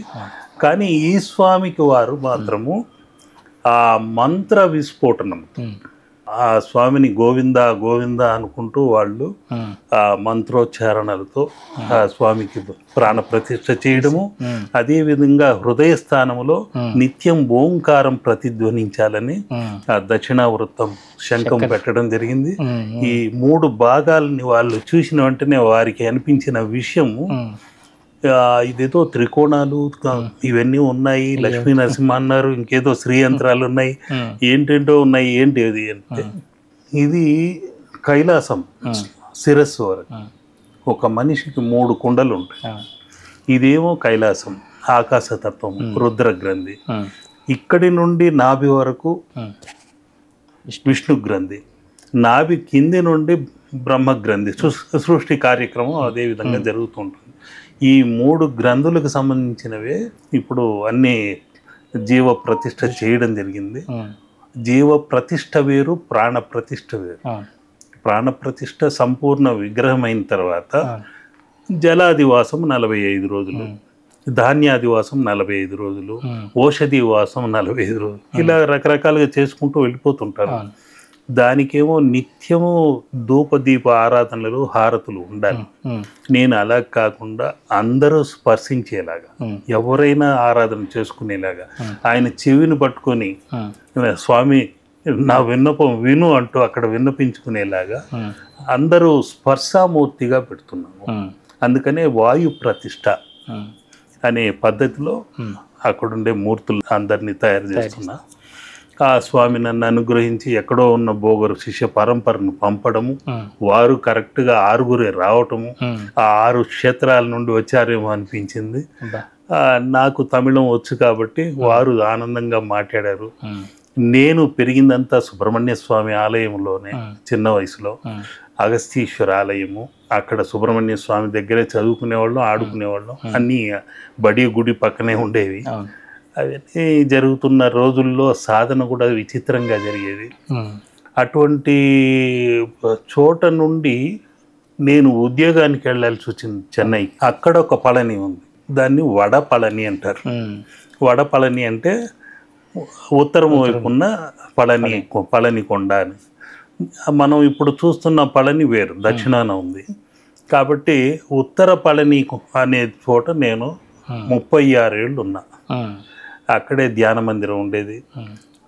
Speaker 1: కానీ ఈ స్వామికి వారు మాత్రము ఆ మంత్ర విస్ఫోటనం, ఆ స్వామిని గోవింద గోవింద అనుకుంటూ వాళ్ళు ఆ మంత్రోచ్చారణలతో ఆ స్వామికి ప్రాణ ప్రతిష్ఠ చేయడము, అదేవిధంగా హృదయ స్థానంలో నిత్యం ఓంకారం ప్రతిధ్వనించాలని ఆ దక్షిణావృత్తం శంఖం పెట్టడం జరిగింది. ఈ 3 భాగాలని వాళ్ళు చూసిన వెంటనే వారికి అనిపించిన విషయము, ఇదేదో త్రికోణాలు ఇవన్నీ ఉన్నాయి, లక్ష్మీ నరసింహ అన్నారు, ఇంకేదో శ్రీయంత్రాలు ఉన్నాయి, ఏంటేంటో ఉన్నాయి, ఏంటి అది అంటే ఇది కైలాసం శిరస్సు వరకు. ఒక మనిషికి 3 కుండలు ఉంటాయి. ఇదేమో కైలాసం, ఆకాశతత్వం, రుద్ర గ్రంథి. ఇక్కడి నుండి నాభి వరకు విష్ణు గ్రంథి, నాభి కింది నుండి బ్రహ్మ గ్రంథి. సృష్టి కార్యక్రమం అదే విధంగా జరుగుతుంటుంది. ఈ 3 గ్రంథులకు సంబంధించినవే ఇప్పుడు అన్ని జీవ ప్రతిష్ఠ చేయడం జరిగింది. జీవ ప్రతిష్ఠ వేరు, ప్రాణ ప్రతిష్ఠ వేరు. ప్రాణ ప్రతిష్ఠ సంపూర్ణ విగ్రహం అయిన తర్వాత జలాదివాసం 45 రోజులు, ధాన్యాదివాసం 45 రోజులు, ఔషధి వాసం 45 రోజులు, ఇలా రకరకాలుగా చేసుకుంటూ వెళ్ళిపోతుంటారు. దానికేమో నిత్యము ధూపదీప ఆరాధనలు, హారతులు ఉండాలి. నేను అలా కాకుండా అందరూ స్పర్శించేలాగా, ఎవరైనా ఆరాధన చేసుకునేలాగా, ఆయన చెవిని పట్టుకొని స్వామి నా విన్నపం విను అంటూ అక్కడ విన్నపించుకునేలాగా అందరూ స్పర్శామూర్తిగా పెడుతున్నాము. అందుకనే వాయు ప్రతిష్ఠ అనే పద్ధతిలో అక్కడుండే మూర్తులు అందరినీ తయారు చేస్తున్నా. ఆ స్వామి నన్ను అనుగ్రహించి ఎక్కడో ఉన్న భోగరు శిష్య పరంపరను పంపడము, వారు కరెక్ట్గా 6గురే రావటము, ఆ 6 క్షేత్రాల నుండి వచ్చారేమో అనిపించింది. నాకు తమిళం వచ్చు కాబట్టి వారు ఆనందంగా మాట్లాడారు. నేను పెరిగిందంతా సుబ్రహ్మణ్య స్వామి ఆలయంలోనే. చిన్న వయసులో అగస్తీశ్వర ఆలయము, అక్కడ సుబ్రహ్మణ్య స్వామి దగ్గరే చదువుకునేవాళ్ళం, ఆడుకునేవాళ్ళం. అన్నీ బడి గుడి పక్కనే ఉండేవి. అవన్నీ జరుగుతున్న రోజుల్లో సాధన కూడా విచిత్రంగా జరిగేది. అటువంటి చోట నుండి నేను ఉద్యోగానికి వెళ్ళాల్సి వచ్చింది చెన్నై. అక్కడ ఒక పళని ఉంది, దాన్ని వడపళని అంటారు. వడపళని అంటే ఉత్తరం వైపు ఉన్న పళని కొండ అని. మనం ఇప్పుడు చూస్తున్న పళని వేరు, దక్షిణాన ఉంది. కాబట్టి ఉత్తర పళని అనే చోట నేను 36 ఏళ్ళు ఉన్నా. అక్కడే ధ్యాన మందిరం ఉండేది,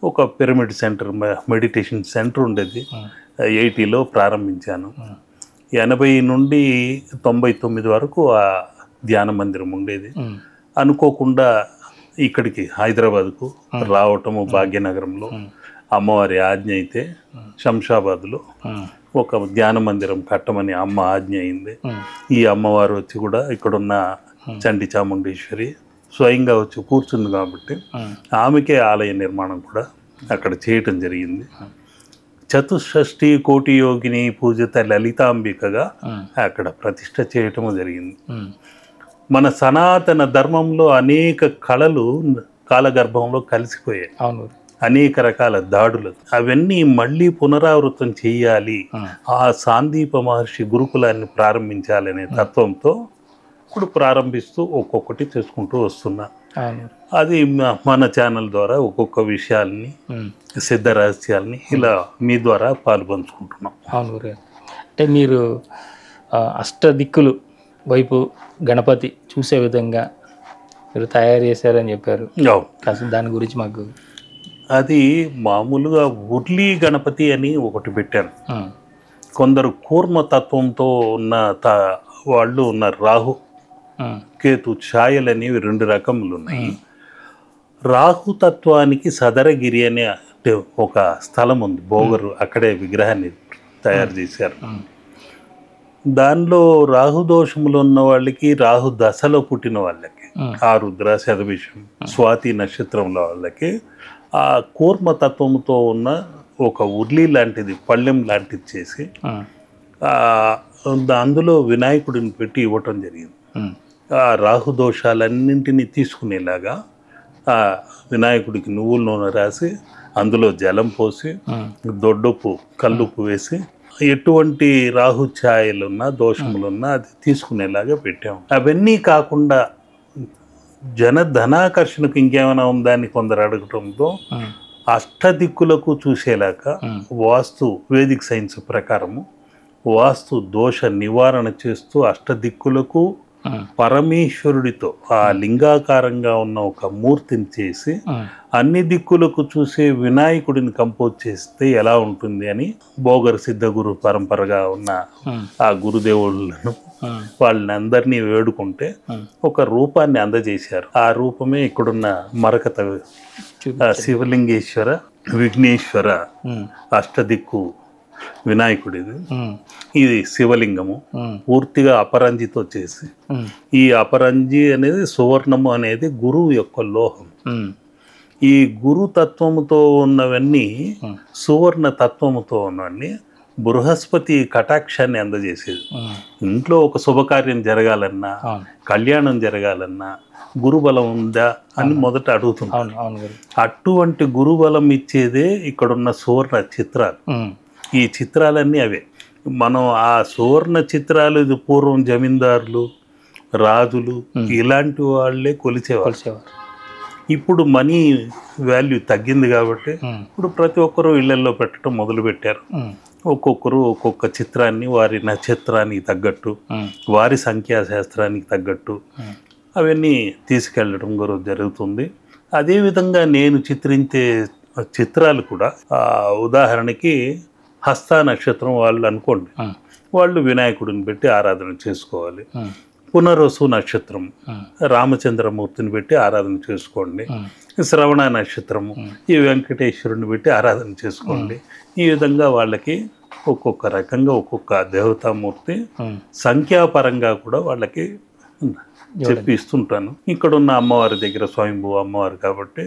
Speaker 1: ఒక పిరమిడ్ సెంటర్, మెడిటేషన్ సెంటర్ ఉండేది. 80లో ప్రారంభించాను. 80 నుండి 99 వరకు ఆ ధ్యాన మందిరం ఉండేది. అనుకోకుండా ఇక్కడికి హైదరాబాద్కు రావటము, భాగ్యనగరంలో అమ్మవారి ఆజ్ఞ అయితే శంషాబాద్లో ఒక ధ్యాన మందిరం కట్టమని అమ్మ ఆజ్ఞ అయింది. ఈ అమ్మవారు వచ్చి కూడా ఇక్కడున్న చండి చాముండేశ్వరి స్వయంగా వచ్చి కూర్చుంది కాబట్టి ఆమెకే ఆలయ నిర్మాణం కూడా అక్కడ చేయటం జరిగింది. చతుషష్ఠి కోటి యోగిని పూజిత లలితాంబికగా అక్కడ ప్రతిష్ట చేయటము జరిగింది. మన సనాతన ధర్మంలో అనేక కళలు కాలగర్భంలో కలిసిపోయాయి. అనేక రకాల దాడులు, అవన్నీ మళ్ళీ పునరావృతం చేయాలి, ఆ సాందీప మహర్షి గురుకులాన్ని ప్రారంభించాలనే తత్వంతో ఇప్పుడు ప్రారంభిస్తూ ఒక్కొక్కటి చేసుకుంటూ వస్తున్నా. అది మన ఛానల్ ద్వారా ఒక్కొక్క విషయాల్ని, సిద్ధ రహస్యాల్ని ఇలా మీ ద్వారా పాల్పంచుకుంటున్నాం.
Speaker 2: అవును. అంటే మీరు అష్టదిక్కులు వైపు గణపతి చూసే విధంగా మీరు తయారు చేశారని చెప్పారు. కాస్త దాని గురించి మాకు.
Speaker 1: అది మామూలుగా ఉర్లీ గణపతి అని ఒకటి పెట్టాను. కొందరు కూర్మతత్వంతో ఉన్న వాళ్ళు ఉన్నారు. రాహు కేతు ఛాయలు అనేవి 2 రకములు ఉన్నాయి. రాహుతత్వానికి సదరగిరి అనే ఒక స్థలం ఉంది, బోగరు, అక్కడే విగ్రహాన్ని తయారు చేశారు. దానిలో రాహు దోషములు ఉన్న వాళ్ళకి, రాహు దశలో పుట్టిన వాళ్ళకి, ఆరుద్ర, శతభిషం, స్వాతి నక్షత్రంలో వాళ్ళకి ఆ కూర్మతత్వంతో ఉన్న ఒక ఉర్లీ లాంటిది, పళ్ళెం లాంటిది చేసి అందులో వినాయకుడిని పెట్టి ఇవ్వటం జరిగింది. ఆ రాహు దోషాలన్నింటినీ తీసుకునేలాగా ఆ వినాయకుడికి నువ్వుల నూనె రాసి అందులో జలం పోసి దొడ్డుప్పు, కల్లుప్పు వేసి ఎటువంటి రాహు ఛాయలున్నా దోషములున్నా అది తీసుకునేలాగా పెట్టాము. అవన్నీ కాకుండా ధనాకర్షణకు ఇంకేమైనా ఉందా అని కొందరు అడగటంతో అష్టదిక్కులకు చూసేలాగా వాస్తు, వేదిక్ సైన్స్ ప్రకారము వాస్తు దోష నివారణ చేస్తూ అష్టదిక్కులకు పరమేశ్వరుడితో ఆ లింగాకారంగా ఉన్న ఒక మూర్తిని చేసి అన్ని దిక్కులకు చూసే వినాయకుడిని కంపోజ్ చేస్తే ఎలా ఉంటుంది అని బోగర్ సిద్ధ గురు పరంపరగా ఉన్న ఆ గురుదేవులను వాళ్ళని అందరినీ వేడుకుంటే ఒక రూపాన్ని అందజేశారు. ఆ రూపమే ఇక్కడున్న మరకత శివలింగేశ్వర, విఘ్నేశ్వర అష్టదిక్కు వినాయకుడిది. ఇది శివలింగము పూర్తిగా అపరంజితో చేసి, ఈ అపరంజి అనేది సువర్ణము అనేది గురువు యొక్క లోహం. ఈ గురు తత్వముతో ఉన్నవన్నీ సువర్ణ తత్వముతో ఉన్నవన్నీ బృహస్పతి కటాక్షాన్ని అందజేసేది. ఇంట్లో ఒక శుభకార్యం జరగాలన్నా, కళ్యాణం జరగాలన్నా గురుబలం ఉందా అని మొదట అడుగుతున్నాం. అటువంటి గురుబలం ఇచ్చేదే ఇక్కడున్న సువర్ణ చిత్రాలు. ఈ చిత్రాలన్నీ అవే. మనం ఆ సువర్ణ చిత్రాలు పూర్వం జమీందారులు, రాజులు ఇలాంటి వాళ్ళే కొలిచేవారు. ఇప్పుడు మనీ వాల్యూ తగ్గింది కాబట్టి ఇప్పుడు ప్రతి ఒక్కరూ ఇళ్లల్లో పెట్టడం మొదలుపెట్టారు. ఒక్కొక్కరు ఒక్కొక్క చిత్రాన్ని వారి నక్షత్రానికి తగ్గట్టు, వారి సంఖ్యాశాస్త్రానికి తగ్గట్టు అవన్నీ తీసుకెళ్ళడం జరుగుతుంది. అదేవిధంగా నేను చిత్రించే చిత్రాలు కూడా ఉదాహరణకి హస్త నక్షత్రం వాళ్ళు అనుకోండి, వాళ్ళు వినాయకుడిని పెట్టి ఆరాధన చేసుకోవాలి. పునర్వసు నక్షత్రం రామచంద్రమూర్తిని పెట్టి ఆరాధన చేసుకోండి. శ్రవణ నక్షత్రము ఈ వెంకటేశ్వరుని పెట్టి ఆరాధన చేసుకోండి. ఈ విధంగా వాళ్ళకి ఒక్కొక్క రకంగా ఒక్కొక్క దేవతామూర్తి సంఖ్యాపరంగా కూడా వాళ్ళకి చెప్పి ఇస్తుంటాను. ఇక్కడున్న అమ్మవారి దగ్గర స్వయంభూ అమ్మవారు కాబట్టి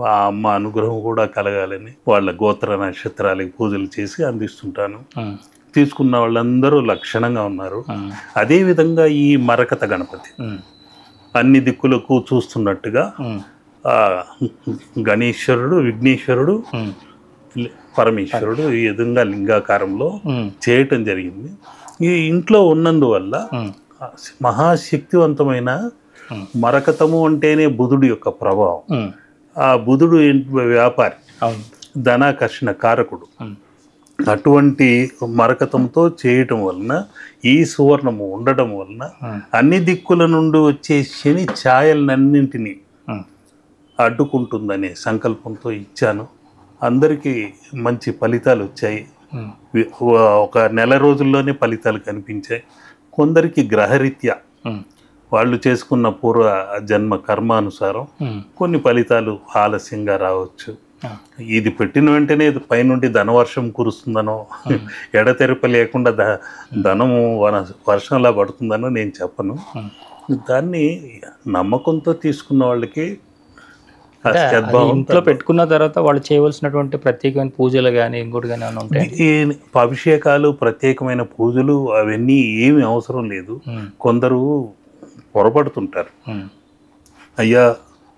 Speaker 1: ఆ అమ్మ అనుగ్రహం కూడా కలగాలని వాళ్ళ గోత్ర నక్షత్రాలకి పూజలు చేసి అందిస్తుంటాను. తీసుకున్న వాళ్ళందరూ లక్షణంగా ఉన్నారు. అదేవిధంగా ఈ మరకత గణపతి అన్ని దిక్కులకు చూస్తున్నట్టుగా గణేశ్వరుడు, విఘ్నేశ్వరుడు, పరమేశ్వరుడు ఈ విధంగా లింగాకారంలో చేయటం జరిగింది. ఈ ఇంట్లో ఉన్నందువల్ల మహాశక్తివంతమైన మరకతము అంటేనే బుధుడి యొక్క ప్రభావం. ఆ బుధుడు వ్యాపారి,
Speaker 2: అవును.
Speaker 1: ధనాకర్షణ కారకుడు. అటువంటి మరకతంతో చేయటం వలన, ఈ సువర్ణము ఉండటం వలన అన్ని దిక్కుల నుండి వచ్చే శని ఛాయలన్నింటినీ అడ్డుకుంటుందనే సంకల్పంతో ఇచ్చాను. అందరికీ మంచి ఫలితాలు వచ్చాయి. ఒక నెల రోజుల్లోనే ఫలితాలు కనిపించాయి. కొందరికి గ్రహరీత్యా వాళ్ళు చేసుకున్న పూర్వ జన్మ కర్మానుసారం కొన్ని ఫలితాలు ఆలస్యంగా రావచ్చు. ఇది పెట్టిన వెంటనే పైనుండి ధనవర్షం కురుస్తుందనో, ఎడతెరప లేకుండా ధనము వర్షంలా పడుతుందనో నేను చెప్పను. దాన్ని నమ్మకంతో తీసుకున్న వాళ్ళకి
Speaker 2: ఇంట్లో పెట్టుకున్న తర్వాత వాళ్ళు చేయవలసినటువంటి ప్రత్యేకమైన పూజలు కానీ ఇంకోటి కానీ ఉంటాయి.
Speaker 1: అభిషేకాలు, ప్రత్యేకమైన పూజలు అవన్నీ ఏమి అవసరం లేదు. కొందరు పొరపడుతుంటారు, అయ్యా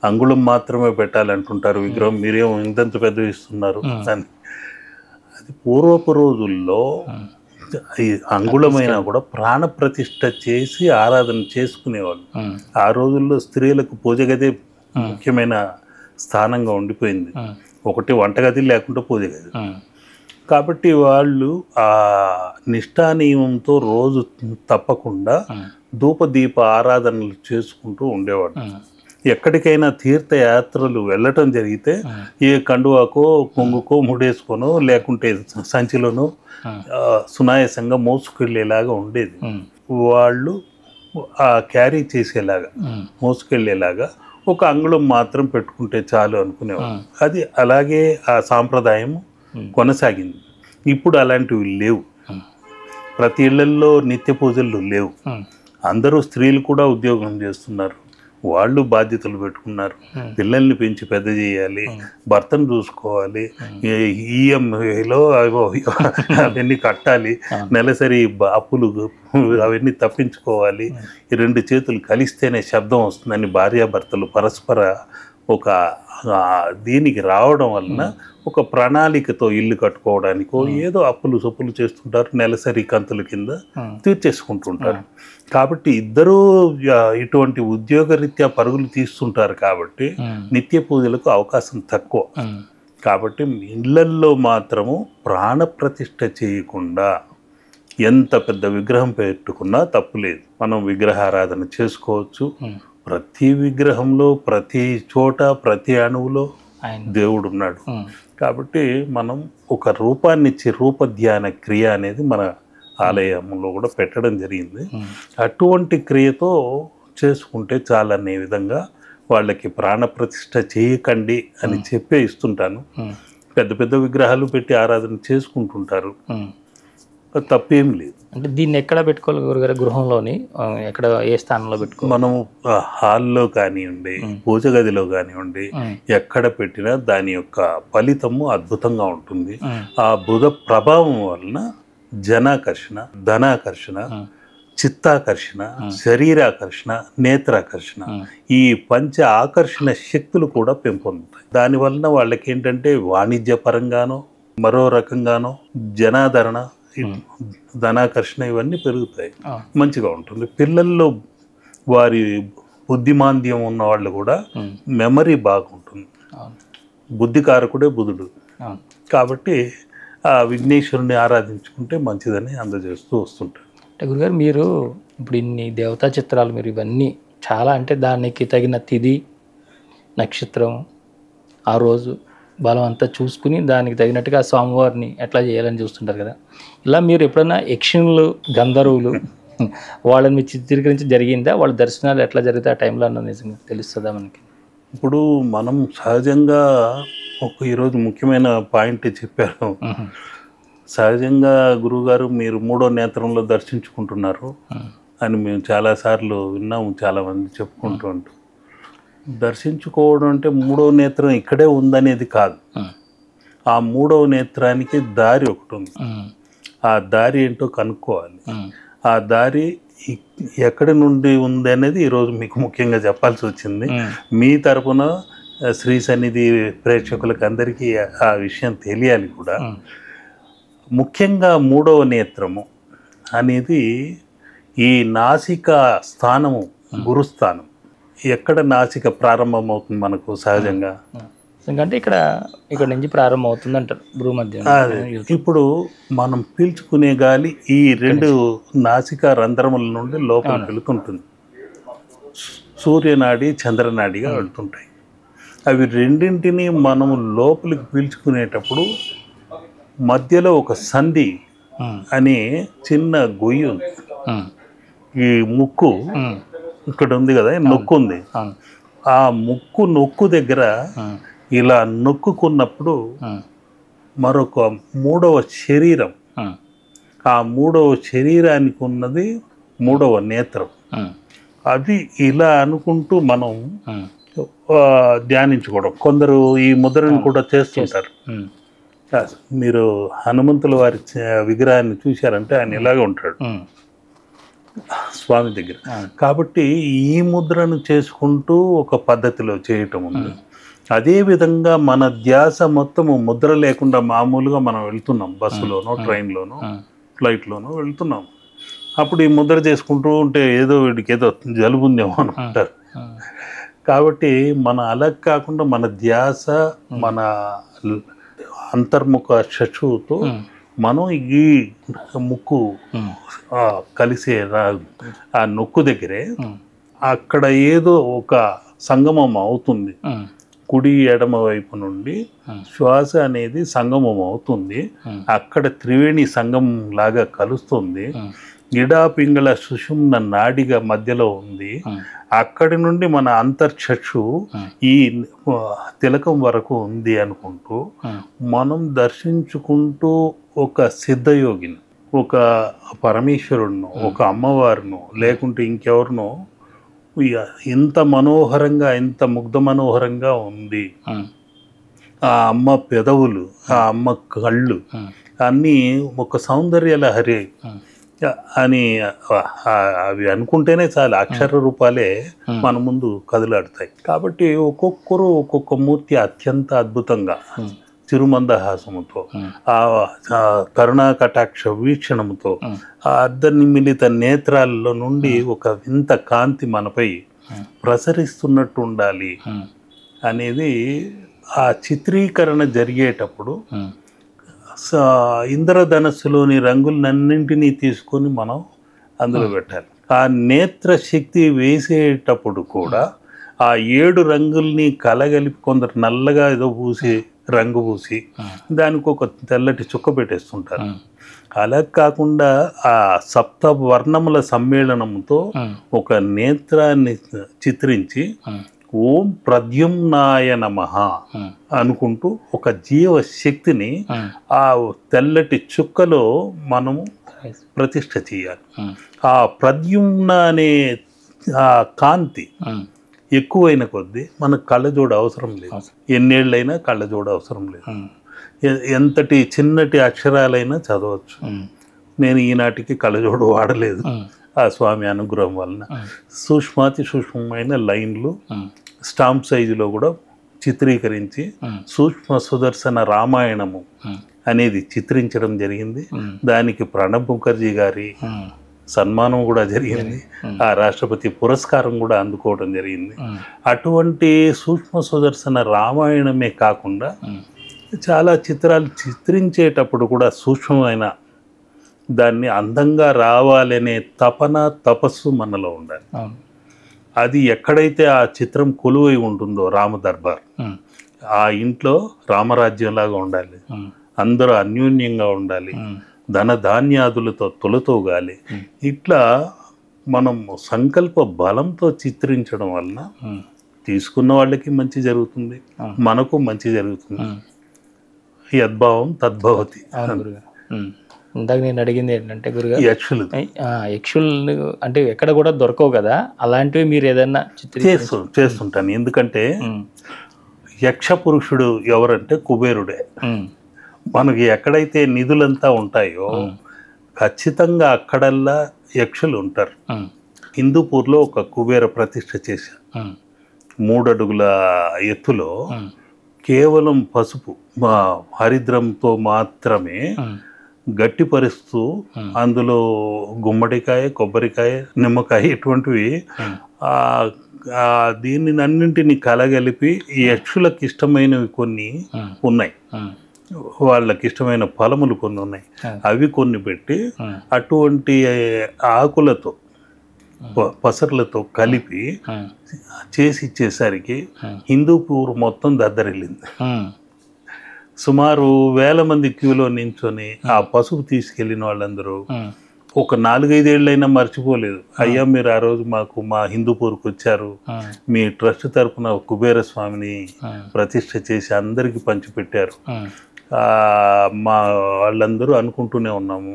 Speaker 1: అంగుళం మాత్రమే పెట్టాలంటుంటారు విగ్రహం, మీరేమో ఇంతంత పెద్ద ఇస్తున్నారు అని. అది పూర్వపు రోజుల్లో అంగుళమైనా కూడా ప్రాణ ప్రతిష్ఠ చేసి ఆరాధన చేసుకునేవాళ్ళు. ఆ రోజుల్లో స్త్రీలకు పూజ గదే ముఖ్యమైన స్థానంగా ఉండిపోయింది. ఒకటి వంటగది, లేకుంటే పూజ గది. కాబట్టి వాళ్ళు ఆ నిష్ఠానియమంతో రోజు తప్పకుండా ధూపదీప ఆరాధనలు చేసుకుంటూ ఉండేవాడు. ఎక్కడికైనా తీర్థయాత్రలు వెళ్ళటం జరిగితే ఏ కండువాకో కొంగుకో ముడేసుకోనో లేకుంటే సంచిలోనో సునాయాసంగా మోసుకెళ్ళేలాగా ఉండేది. వాళ్ళు ఆ క్యారీ చేసేలాగా, మోసుకెళ్ళేలాగా ఒక అంగుళం మాత్రం పెట్టుకుంటే చాలు అనుకునేవాళ్ళు. అది అలాగే ఆ సాంప్రదాయం కొనసాగింది. ఇప్పుడు అలాంటివి లేవు. ప్రతి ఇళ్లల్లో నిత్య పూజలు లేవు. అందరూ స్త్రీలు కూడా ఉద్యోగం చేస్తున్నారు, వాళ్ళు బాధ్యతలు పెట్టుకున్నారు. పిల్లల్ని పెంచి పెద్ద చేయాలి, భర్తను చూసుకోవాలి, ఈఎంఐలో అవన్నీ కట్టాలి, నెలసరి అప్పులు అవన్నీ తప్పించుకోవాలి. ఈ రెండు చేతులు కలిస్తేనే శబ్దం వస్తుందని భార్యాభర్తలు పరస్పర ఒక దీనికి రావడం వలన ఒక ప్రణాళికతో ఇల్లు కట్టుకోవడానికో ఏదో అప్పులు సొప్పులు చేస్తుంటారు, నెలసరి కంతుల కింద తీర్చేసుకుంటుంటారు. కాబట్టి ఇద్దరూ ఇటువంటి ఉద్యోగరీత్యా పరుగులు తీస్తుంటారు. కాబట్టి నిత్య పూజలకు అవకాశం తక్కువ. కాబట్టి ఇళ్లల్లో మాత్రము ప్రాణప్రతిష్ఠ చేయకుండా ఎంత పెద్ద విగ్రహం పెట్టుకున్నా తప్పులేదు. మనం విగ్రహారాధన చేసుకోవచ్చు. ప్రతి విగ్రహంలో, ప్రతి చోట, ప్రతి అణువులో దేవుడు ఉన్నాడు. కాబట్టి మనం ఒక రూపాన్ని ఇచ్చి రూపధ్యాన క్రియ అనేది మన ఆలయంలో కూడా పెట్టడం జరిగింది. అటువంటి క్రియతో చేసుకుంటే చాలనే విధంగా వాళ్ళకి ప్రాణప్రతిష్ఠ చేయకండి అని చెప్పే ఇస్తుంటాను. పెద్ద పెద్ద విగ్రహాలు పెట్టి ఆరాధన చేసుకుంటుంటారు, తప్పేం లేదు.
Speaker 2: అంటే దీన్ని ఎక్కడ పెట్టుకోవాలి గురుగారు? గృహంలోని ఎక్కడ, ఏ స్థానంలో పెట్టుకోవాలి?
Speaker 1: మనం హాల్లో కానివ్వండి, పూజ గదిలో కానివ్వండి, ఎక్కడ పెట్టినా దాని యొక్క ఫలితము అద్భుతంగా ఉంటుంది. ఆ బుధ ప్రభావం వలన జనాకర్షణ, ధనాకర్షణ, చిత్తాకర్షణ, శరీరాకర్షణ, నేత్రాకర్షణ, ఈ పంచ ఆకర్షణ శక్తులు కూడా పెంపొందుతాయి. దానివలన వాళ్ళకి ఏంటంటే వాణిజ్యపరంగానో మరో రకంగానో జనాదరణ, ధనాకర్షణ ఇవన్నీ పెరుగుతాయి, మంచిగా ఉంటుంది. పిల్లల్లో వారి బుద్ధిమాంద్యం ఉన్న వాళ్ళు కూడా మెమరీ బాగుంటుంది. బుద్ధికారకుడే బుధుడు. కాబట్టి ఆ విఘ్నేశ్వరుని ఆరాధించుకుంటే మంచిదని అందజేస్తూ వస్తుంటారు.
Speaker 2: అంటే గురుగారు, మీరు ఇప్పుడు ఇన్ని దేవతా చిత్రాలు, మీరు ఇవన్నీ చాలా, అంటే దానికి తగిన తిథి, నక్షత్రం, ఆ రోజు బలం అంతా చూసుకుని దానికి తగినట్టుగా స్వామివారిని ఎట్లా చేయాలని చూస్తుంటారు కదా. ఇలా మీరు ఎప్పుడైనా యక్షులు, గంధర్వులు వాళ్ళని మీరు చిత్రీకరించి జరిగిందా? వాళ్ళ దర్శనాలు ఎట్లా జరిగితే ఆ టైంలో అన్న నిజంగా తెలుస్తుందా మనకి?
Speaker 1: ఇప్పుడు మనం సహజంగా ఈరోజు ముఖ్యమైన పాయింట్ చెప్పారు. సహజంగా గురువుగారు మీరు మూడో నేత్రంలో దర్శించుకుంటున్నారు అని మేము చాలాసార్లు విన్నాము, చాలామంది చెప్పుకుంటూ ఉంటాం. దర్శించుకోవడం అంటే మూడో నేత్రం ఇక్కడే ఉందనేది కాదు. ఆ మూడవ నేత్రానికి దారి ఒకటి ఉంది. ఆ దారి ఏంటో కనుక్కోవాలి. ఆ దారి ఎక్కడి నుండి ఉంది అనేది ఈరోజు మీకు ముఖ్యంగా చెప్పాల్సి వచ్చింది. మీ తరపున శ్రీ సన్నిధి ప్రేక్షకులకు అందరికీ ఆ విషయం తెలియాలి కూడా. ముఖ్యంగా మూడవ నేత్రము అనేది ఈ నాసిక స్థానము, గురుస్థానం. ఎక్కడ నాసిక ప్రారంభమవుతుంది మనకు సహజంగా?
Speaker 2: ఎందుకంటే ఇక్కడ నుంచి ప్రారంభం అవుతుంది అంటారు భూమధ్యం.
Speaker 1: ఇప్పుడు మనం పీల్చుకునే గాలి ఈ 2 నాసిక రంధ్రముల నుండి లోపలికి వెళుతుంటుంది. సూర్యనాడి చంద్రనాడిగా వెళ్తుంటాయి. అవి రెండింటినీ మనము లోపలికి పీల్చుకునేటప్పుడు మధ్యలో ఒక సంధి అనే చిన్న గొయ్యి ఉంది. ఈ ముక్కు ఇక్కడ ఉంది కదా, నొక్కు ఉంది. ఆ నొక్కు దగ్గర ఇలా నొక్కుకున్నప్పుడు మరొక 3వ శరీరం, ఆ 3వ శరీరానికి ఉన్నది 3వ నేత్రం. అది ఇలా అనుకుంటూ మనం ధ్యానించుకోవడం. కొందరు ఈ ముద్రను కూడా చేస్తుంటారు. మీరు హనుమంతుల వారి విగ్రహాన్ని చూశారంటే ఆయన ఇలాగే ఉంటాడు స్వామి దగ్గర. కాబట్టి ఈ ముద్రను చేసుకుంటూ ఒక పద్ధతిలో చేయటం ఉంది. అదేవిధంగా మన ధ్యాస మొత్తము ముద్ర లేకుండా మామూలుగా మనం వెళ్తున్నాం, బస్సులోనో ట్రైన్లోనో ఫ్లైట్లోనో వెళ్తున్నాం. అప్పుడు ఈ ముద్ర చేసుకుంటూ ఉంటే ఏదో వీడికి ఏదో జలుబు ఉందేమో అనుకుంటారు. కాబట్టి మన అలా కాకుండా మన ధ్యాస మన అంతర్ముఖ చక్షువుతో మనం ఈ ముక్కు కలిసే ఆ నొక్కు దగ్గరే అక్కడ ఏదో ఒక సంగమం అవుతుంది. కుడి ఎడమ వైపు నుండి శ్వాస అనేది సంగమం అవుతుంది. అక్కడ త్రివేణి సంగమం లాగా కలుస్తుంది. ఇడా పింగళ సుషుమ్న నాడిగా మధ్యలో ఉంది. అక్కడి నుండి మన అంతర్చక్షు ఈ తిలకం వరకు ఉంది అనుకుంటూ మనం దర్శించుకుంటూ ఒక సిద్ధయోగిని, ఒక పరమేశ్వరుడును, ఒక అమ్మవారిను, లేకుంటే ఇంకెవరినో ఇంత మనోహరంగా, ఇంత ముగ్ధ మనోహరంగా ఉంది. ఆ అమ్మ పెదవులు, ఆ అమ్మ కళ్ళు అన్నీ ఒక సౌందర్య లహరి అని అవి అనుకుంటేనే చాలు, అక్షర రూపాలే మన ముందు కదులాడుతాయి. కాబట్టి ఒక్కొక్కరు ఒక్కొక్క మూర్తి అత్యంత అద్భుతంగా చిరుమందహాసముతో, ఆ కరుణా కటాక్ష వీక్షణముతో, ఆ అర్ధనిమిలిత నేత్రాల్లో నుండి ఒక వింత కాంతి మనపై ప్రసరిస్తున్నట్టు ఉండాలి అనేది ఆ చిత్రీకరణ జరిగేటప్పుడు ఇంద్రధనస్సులోని రంగులన్నింటినీ తీసుకొని మనం అందులో పెట్టాలి. ఆ నేత్ర శక్తి వేసేటప్పుడు కూడా ఆ 7 రంగుల్ని కలగలిపి కొందరు నల్లగా ఏదో పూసి రంగు పూసి దానికి ఒక తెల్లటి చుక్క పెట్టేస్తుంటారు. అలా కాకుండా ఆ సప్త వర్ణముల సమ్మేళనంతో ఒక నేత్రాన్ని చిత్రించి ఓం ప్రద్యుమ్నాయ నమః అనుకుంటూ ఒక జీవ శక్తిని ఆ తెల్లటి చుక్కలో మనము ప్రతిష్ఠ చేయాలి. ఆ ప్రద్యుమ్న అనే ఆ కాంతి ఎక్కువైన కొద్దీ మనకు కళ్ళజోడు అవసరం లేదు. ఎన్నేళ్ళైనా కళ్ళజోడు అవసరం లేదు. ఎంతటి చిన్నటి అక్షరాలైనా చదవచ్చు. నేను ఈనాటికి కళ్ళజోడు వాడలేదు ఆ స్వామి అనుగ్రహం వలన. సూక్ష్మాతి సూక్ష్మమైన లైన్లు స్టాంప్ సైజులో కూడా చిత్రీకరించి సూక్ష్మ సుదర్శన రామాయణము అనేది చిత్రించడం జరిగింది. దానికి ప్రణబ్ ముఖర్జీ గారి సన్మానం కూడా జరిగింది. ఆ రాష్ట్రపతి పురస్కారం కూడా అందుకోవడం జరిగింది. అటువంటి సూక్ష్మ సుదర్శన రామాయణమే కాకుండా చాలా చిత్రాలు చిత్రించేటప్పుడు కూడా సూక్ష్మమైన దాన్ని అందంగా రావాలనే తపన తపస్సు మనలో ఉండాలి. అది ఎక్కడైతే ఆ చిత్రం కొలువై ఉంటుందో రామదర్బార్, ఆ ఇంట్లో రామరాజ్యంలాగా ఉండాలి. అందరూ అన్యోన్యంగా ఉండాలి. ధన ధాన్యాదులతో తొలతూగాలి. ఇట్లా మనం సంకల్ప బలంతో చిత్రించడం వలన తీసుకున్న వాళ్ళకి మంచి జరుగుతుంది, మనకు మంచి జరుగుతుంది. యద్భావం తద్భవతి.
Speaker 2: ఇందాక నేను అడిగింది ఏంటంటే గురుగారు,
Speaker 1: యక్షులు
Speaker 2: అంటే ఎక్కడ కూడా దొరకవు కదా, అలాంటివి మీరు ఏదైనా
Speaker 1: చేస్తుంటాను. ఎందుకంటే యక్ష పురుషుడు ఎవరంటే కుబేరుడే. మనకి ఎక్కడైతే నిధులంతా ఉంటాయో ఖచ్చితంగా అక్కడల్లా యక్షులు ఉంటారు. హిందూపూర్లో ఒక కుబేర ప్రతిష్ఠ చేశారు. 3 అడుగుల ఎత్తులో కేవలం పసుపు హరిద్రంతో మాత్రమే గట్టిపరుస్తూ అందులో గుమ్మడికాయ, కొబ్బరికాయ, నిమ్మకాయ ఇటువంటివి దీన్ని అన్నింటినీ కలగలిపి ఈ యక్షులకు ఇష్టమైనవి కొన్ని ఉన్నాయి, వాళ్ళకి ఇష్టమైన ఫలములు కొన్ని ఉన్నాయి, అవి కొన్ని పెట్టి అటువంటి ఆకులతో పసర్లతో కలిపి చేసి ఇచ్చేసరికి హిందూపూర్ మొత్తం దద్దరిల్లింది. సుమారు 1000 మంది క్యూలో నించొని ఆ పసుపు తీసుకెళ్లిన వాళ్ళందరూ ఒక 4-5 ఏళ్ళైనా మర్చిపోలేదు. అయ్యా మీరు ఆ రోజు మాకు మా హిందూపూర్కి వచ్చారు, మీ ట్రస్ట్ తరఫున కుబేర స్వామిని ప్రతిష్ఠ చేసి అందరికీ పంచిపెట్టారు, మా వాళ్ళందరూ అనుకుంటూనే ఉన్నాము,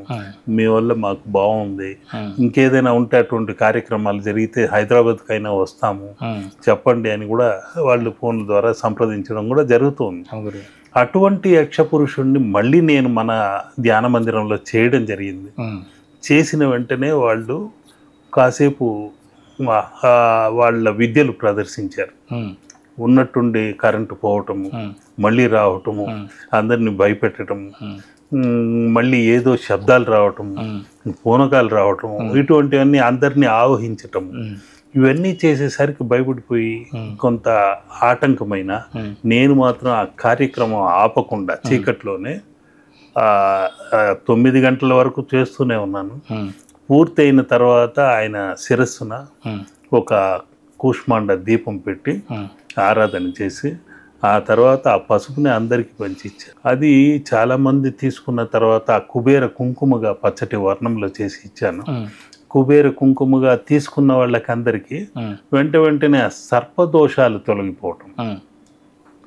Speaker 1: మీ వల్ల మాకు బాగుంది, ఇంకేదైనా ఉంటే అటువంటి కార్యక్రమాలు జరిగితే హైదరాబాద్కైనా వస్తాము చెప్పండి అని కూడా వాళ్ళు ఫోన్ల ద్వారా సంప్రదించడం కూడా జరుగుతుంది. అటువంటి యక్ష పురుషుణ్ణి మళ్ళీ నేను మన ధ్యాన మందిరంలో చేయడం జరిగింది. చేసిన వెంటనే వాళ్ళు కాసేపు వాళ్ళ విద్యలు ప్రదర్శించారు. ఉన్నట్టుండి కరెంటు పోవటము, మళ్ళీ రావటము, అందరిని భయపెట్టడము, మళ్ళీ ఏదో శబ్దాలు రావటము, పూనకాలు రావటము, ఇటువంటివన్నీ అందరినీ ఆవహించటము, ఇవన్నీ చేసేసరికి భయపడిపోయి కొంత ఆటంకమైన నేను మాత్రం ఆ కార్యక్రమం ఆపకుండా చీకట్లోనే 9 గంటల వరకు చేస్తూనే ఉన్నాను. పూర్తయిన తర్వాత ఆయన శిరస్సున ఒక కూష్మాండ దీపం పెట్టి ఆరాధన చేసి ఆ తర్వాత ఆ పసుపుని అందరికీ పంచిచ్చారు. అది చాలామంది తీసుకున్న తర్వాత ఆ కుబేర కుంకుమగా పచ్చటి వర్ణంలో చేసి ఇచ్చాను. కుబేర కుంకుమగా తీసుకున్న వాళ్ళకి అందరికీ వెంటనే ఆ సర్పదోషాలు తొలగిపోవటం,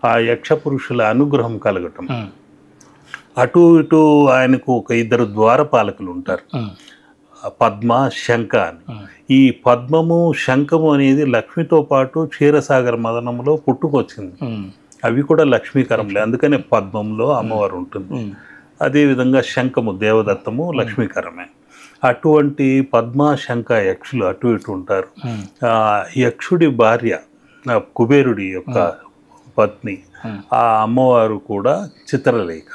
Speaker 1: ఆ యక్ష పురుషుల అనుగ్రహం కలగటం. అటు ఇటు ఆయనకు ఒక 2 ద్వారపాలకులు ఉంటారు, పద్మ, శంఖ అని. ఈ పద్మము, శంఖము అనేది లక్ష్మితో పాటు క్షీరసాగర మదనంలో పుట్టుకొచ్చింది. అవి కూడా లక్ష్మీకరంలే, అందుకనే పద్మంలో అమ్మవారు ఉంటుంది. అదేవిధంగా శంఖము దేవదత్తము లక్ష్మీకరమే. అటువంటి పద్మ, శంఖ యక్షులు అటు ఇటు ఉంటారు. యక్షుడి భార్య కుబేరుడి యొక్క పత్ని ఆ అమ్మవారు కూడా చిత్రలేఖ.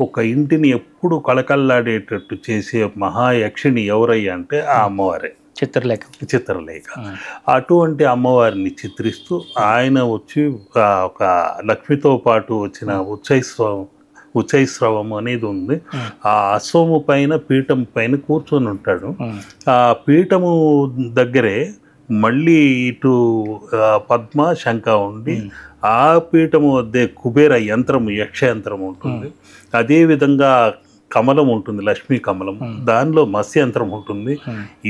Speaker 1: ఒక ఇంటిని ఎప్పుడు కళకళలాడేటట్టు చేసే మహాయక్షిణి ఎవరయ్యా అంటే ఆ అమ్మవారే, చిత్రలేఖ. అటువంటి అమ్మవారిని చిత్రిస్తూ ఆయన వచ్చి ఒక లక్ష్మితో పాటు వచ్చిన ఉచ్చైస్రవం అనేది ఉంది. ఆ అశ్వము పైన పీఠం పైన కూర్చొని ఉంటాడు. ఆ పీఠము దగ్గరే మళ్ళీ ఇటు పద్మ, శంఖ ఉండి ఆ పీఠము వద్దే కుబేర యంత్రము, యక్ష యంత్రం ఉంటుంది. అదేవిధంగా కమలం ఉంటుంది, లక్ష్మీ కమలం, దానిలో మత్స్య యంత్రం ఉంటుంది.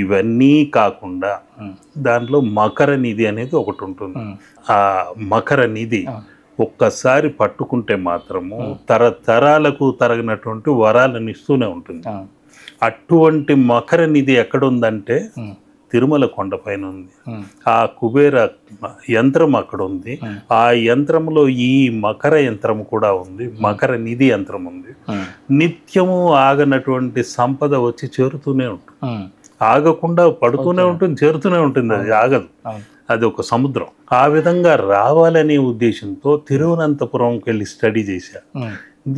Speaker 1: ఇవన్నీ కాకుండా దాంట్లో మకర నిధి అనేది ఒకటి ఉంటుంది. ఆ మకర నిధి ఒక్కసారి పట్టుకుంటే మాత్రము తరతరాలకు తరగినటువంటి వరాలను ఇస్తూనే ఉంటుంది. అటువంటి మకర నిధి ఎక్కడుందంటే తిరుమల కొండపైన ఉంది. ఆ కుబేర యంత్రం అక్కడ ఉంది. ఆ యంత్రంలో ఈ మకర యంత్రం కూడా ఉంది, మకర నిధి యంత్రం ఉంది. నిత్యము ఆగనటువంటి సంపద వచ్చి చేరుతూనే ఉంటుంది, ఆగకుండా పడుతూనే ఉంటుంది, చేరుతూనే ఉంటుంది, అది ఆగదు. అది ఒక సముద్రం. ఆ విధంగా రావాలనే ఉద్దేశంతో తిరువనంతపురంకి వెళ్ళి స్టడీ చేశారు.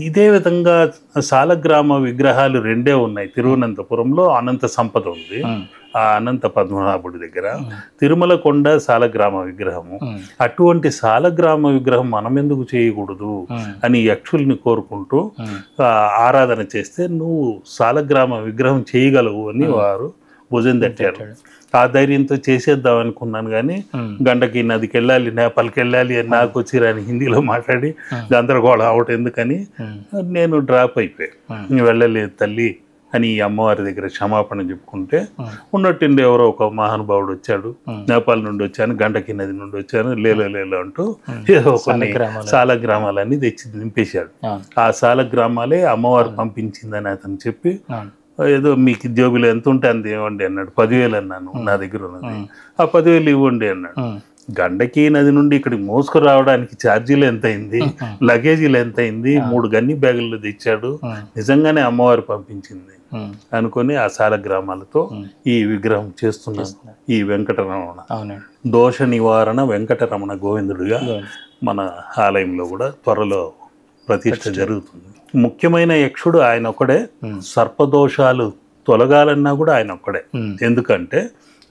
Speaker 1: ఇదే విధంగా సాలగ్రామ విగ్రహాలు 2 ఉన్నాయి. తిరువనంతపురంలో అనంత సంపద ఉంది, ఆ అనంత పద్మనాభుడి దగ్గర. తిరుమల కొండ సాలగ్రామ విగ్రహము. అటువంటి సాలగ్రామ విగ్రహం మనం ఎందుకు చేయకూడదు అని యక్షుల్ని కోరుకుంటూ ఆరాధన చేస్తే నువ్వు సాలగ్రామ విగ్రహం చేయగలవు అని వారు భుజం తట్టారు. ఆ ధైర్యంతో చేసేద్దాం అనుకున్నాను, కానీ గండకి నదికి వెళ్ళాలి, నేపాల్కి వెళ్ళాలి అని నాకు వచ్చి రాని హిందీలో మాట్లాడి గందరగోళం అవటం ఎందుకని నేను డ్రాప్ అయిపోయాను. వెళ్ళలేదు తల్లి అని ఈ అమ్మవారి దగ్గర క్షమాపణ చెప్పుకుంటే ఉన్నట్టుండి ఎవరో ఒక మహానుభావుడు వచ్చాడు, నేపాల్ నుండి వచ్చాను, గండకి నది నుండి వచ్చాను, లేలో అంటూ ఏదో కొన్ని సాలగ్రామాలన్నీ తెచ్చి నింపేశాడు. ఆ సాలగ్రామాలే అమ్మవారు పంపించిందని అతను చెప్పి, ఏదో మీకు జోబులు ఎంత ఉంటే అంత ఇవ్వండి అన్నాడు. 10,000 అన్నాను, నా దగ్గర ఉన్నది. ఆ 10,000 ఇవ్వండి అన్నాడు. గండకి నది నుండి ఇక్కడికి మోసుకు రావడానికి ఛార్జీలు ఎంత అయింది, లగేజీలు ఎంత అయింది, 3 గన్ని బ్యాగులు తెచ్చాడు. నిజంగానే అమ్మవారు పంపించింది అనుకొని ఆ సాలగ్రామాలతో ఈ విగ్రహం చేస్తున్నాను. ఈ వెంకటరమణ దోష నివారణ వెంకటరమణ గోవిందుడిగా మన ఆలయంలో కూడా త్వరలో ప్రతిష్ఠ జరుగుతుంది. ముఖ్యమైన యక్షుడు ఆయన ఒక్కడే. సర్పదోషాలు తొలగాలన్నా కూడా ఆయన ఒక్కడే. ఎందుకంటే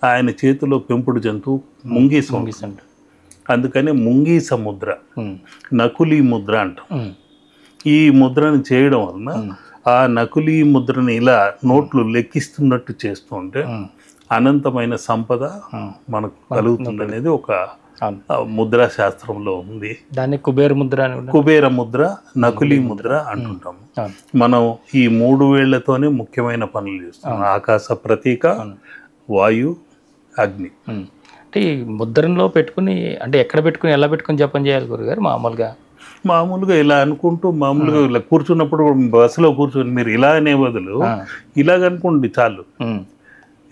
Speaker 1: ఆయన చేతిలో పెంపుడు జంతువు ముంగీస ఉంది.
Speaker 2: ముంగిస అంట.
Speaker 1: అందుకని ముంగీస ముద్ర, నకులీ ముద్ర అంటాం. ఈ ముద్రను చేయడం వలన ఆ నకులీ ముద్రని ఇలా నోట్లు లెక్కిస్తున్నట్టు చేస్తుంటే అనంతమైన సంపద మనకు కలుగుతుంది అనేది ఒక ముద్రా శాస్త్రంలో ఉంది.
Speaker 2: దాన్ని కుబేర ముద్ర అని కూడా.
Speaker 1: కుబేర ముద్ర, నకులీ ముద్ర అంటుంటాము. మనం ఈ 3 వేళ్లతోనే ముఖ్యమైన పనులు చేస్తాం. ఆకాశ ప్రతీక, వాయు, అగ్ని.
Speaker 2: అంటే ఈ ముద్రలో పెట్టుకుని, అంటే ఎక్కడ పెట్టుకుని ఎలా పెట్టుకుని జపం చేయాలి గురుగారు? మామూలుగా
Speaker 1: ఇలా అనుకుంటూ మామూలుగా ఇలా కూర్చున్నప్పుడు బస్సులో కూర్చొని మీరు ఇలా అనే బదులు ఇలాగ అనుకోండి చాలు.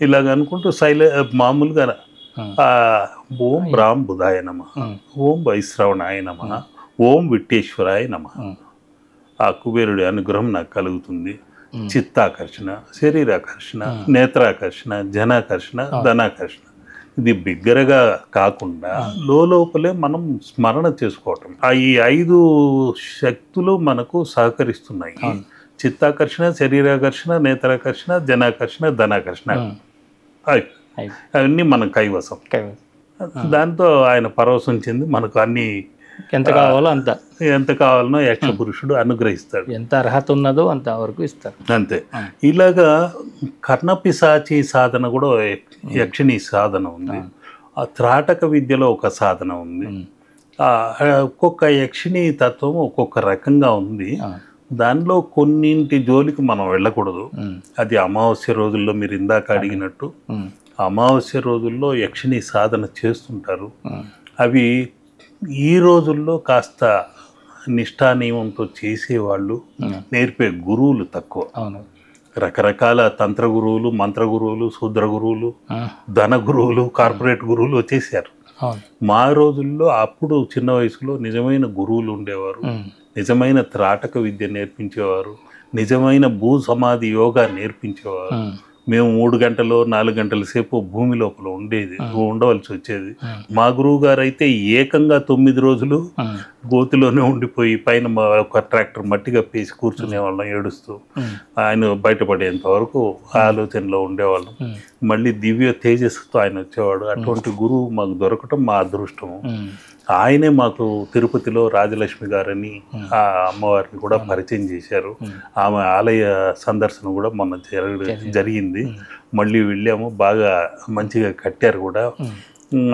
Speaker 1: ఇలాగ అనుకుంటూ మామూలుగా ఓం రామ్ బుధాయ నమః, ఓం వైశ్రవణాయ నమః, ఓం విట్టేశ్వరాయ నమః. ఆ కుబేరుడి అనుగ్రహం నాకు కలుగుతుంది. చిత్తాకర్షణ, శరీరాకర్షణ, నేత్రాకర్షణ, జనాకర్షణ, ధనాకర్షణ. ఇది బిగ్గరగా కాకుండా లోపలే మనం స్మరణ చేసుకోవటం. ఈ 5 శక్తులు మనకు సహకరిస్తున్నాయి. చిత్తాకర్షణ, శరీరాకర్షణ, నేత్రాకర్షణ, జనాకర్షణ, ధనాకర్షణ అవన్నీ మన కైవసం. దాంతో ఆయన పరవశం చెంది మనకు అన్ని
Speaker 2: ఎంత కావాలో అంత,
Speaker 1: ఎంత కావాలనో యక్ష పురుషుడు అనుగ్రహిస్తాడు.
Speaker 2: ఎంత అర్హత ఉన్నదో అంత వరకు ఇస్తారు.
Speaker 1: అంతే. ఇలాగా కర్ణపిశాచి సాధన కూడా యక్షిణి సాధన ఉంది. ఆ త్రాటక విద్యలో ఒక సాధన ఉంది. ఒక్కొక్క యక్షిణి తత్వం ఒక్కొక్క రకంగా ఉంది. దానిలో కొన్నింటి జోలికి మనం వెళ్ళకూడదు. అది అమావాస్య రోజుల్లో మీరు ఇందాక అడిగినట్టు అమావాస్య రోజుల్లో యక్షిణి సాధన చేస్తుంటారు. అవి ఈ రోజుల్లో కాస్త నిష్ఠానియమంతో చేసేవాళ్ళు, నేర్పే గురువులు తక్కువ. రకరకాల తంత్ర గురువులు, మంత్ర గురువులు, శూద్ర గురువులు, ధన గురువులు, కార్పొరేట్ గురువులు వచ్చేసారు. మా రోజుల్లో అప్పుడు చిన్న వయసులో నిజమైన గురువులు ఉండేవారు. నిజమైన త్రాటక విద్య నేర్పించేవారు. నిజమైన భూ సమాధి యోగా నేర్పించేవారు. మేము 3 గంటలు 4 గంటల సేపు భూమి లోపల ఉండవలసి వచ్చేది. మా గురువు గారు అయితే ఏకంగా 9 రోజులు గోతిలోనే ఉండిపోయి పైన ఒక ట్రాక్టర్ మట్టి కప్పేసి కూర్చునే వాళ్ళం ఏడుస్తూ. ఆయన బయటపడేంత వరకు ఆలోచనలో ఉండేవాళ్ళం. మళ్ళీ దివ్య తేజస్సుతో ఆయన వచ్చేవాడు. అటువంటి గురువు మాకు దొరకటం మా అదృష్టము. ఆయనే మాకు తిరుపతిలో రాజలక్ష్మి గారని ఆ అమ్మవారిని కూడా పరిచయం చేశారు. ఆమె ఆలయ సందర్శన కూడా మొన్న జరిగింది. మళ్ళీ వెళ్ళాము. బాగా మంచిగా కట్టారు కూడా.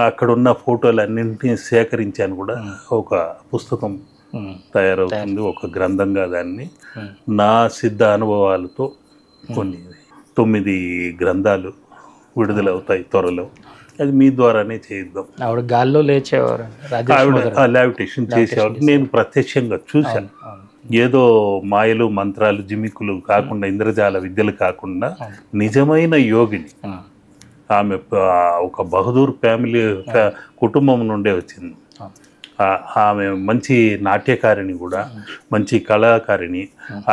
Speaker 1: అక్కడున్న ఫోటోలు అన్నింటినీ సేకరించాను కూడా. ఒక పుస్తకం తయారవుతుంది, ఒక గ్రంథంగా. దాన్ని నా సిద్ధ అనుభవాలతో కొన్ని 9 గ్రంథాలు విడుదలవుతాయి త్వరలో. అది మీ ద్వారానే చేయిద్దాం.
Speaker 2: ఆవిడ గాల్లో లేచేవారు,
Speaker 1: ఆవిడ లావిటేషన్ చేసేవారు. నేను ప్రత్యక్షంగా చూశాను. ఏదో మాయలు, మంత్రాలు, జిమిక్కులు కాకుండా, ఇంద్రజాల విద్యలు కాకుండా నిజమైన యోగిని. ఆమె ఒక బహదూర్ ఫ్యామిలీ కుటుంబం నుండే వచ్చింది. ఆమె మంచి నాట్యకారిణి కూడా, మంచి కళాకారిణి.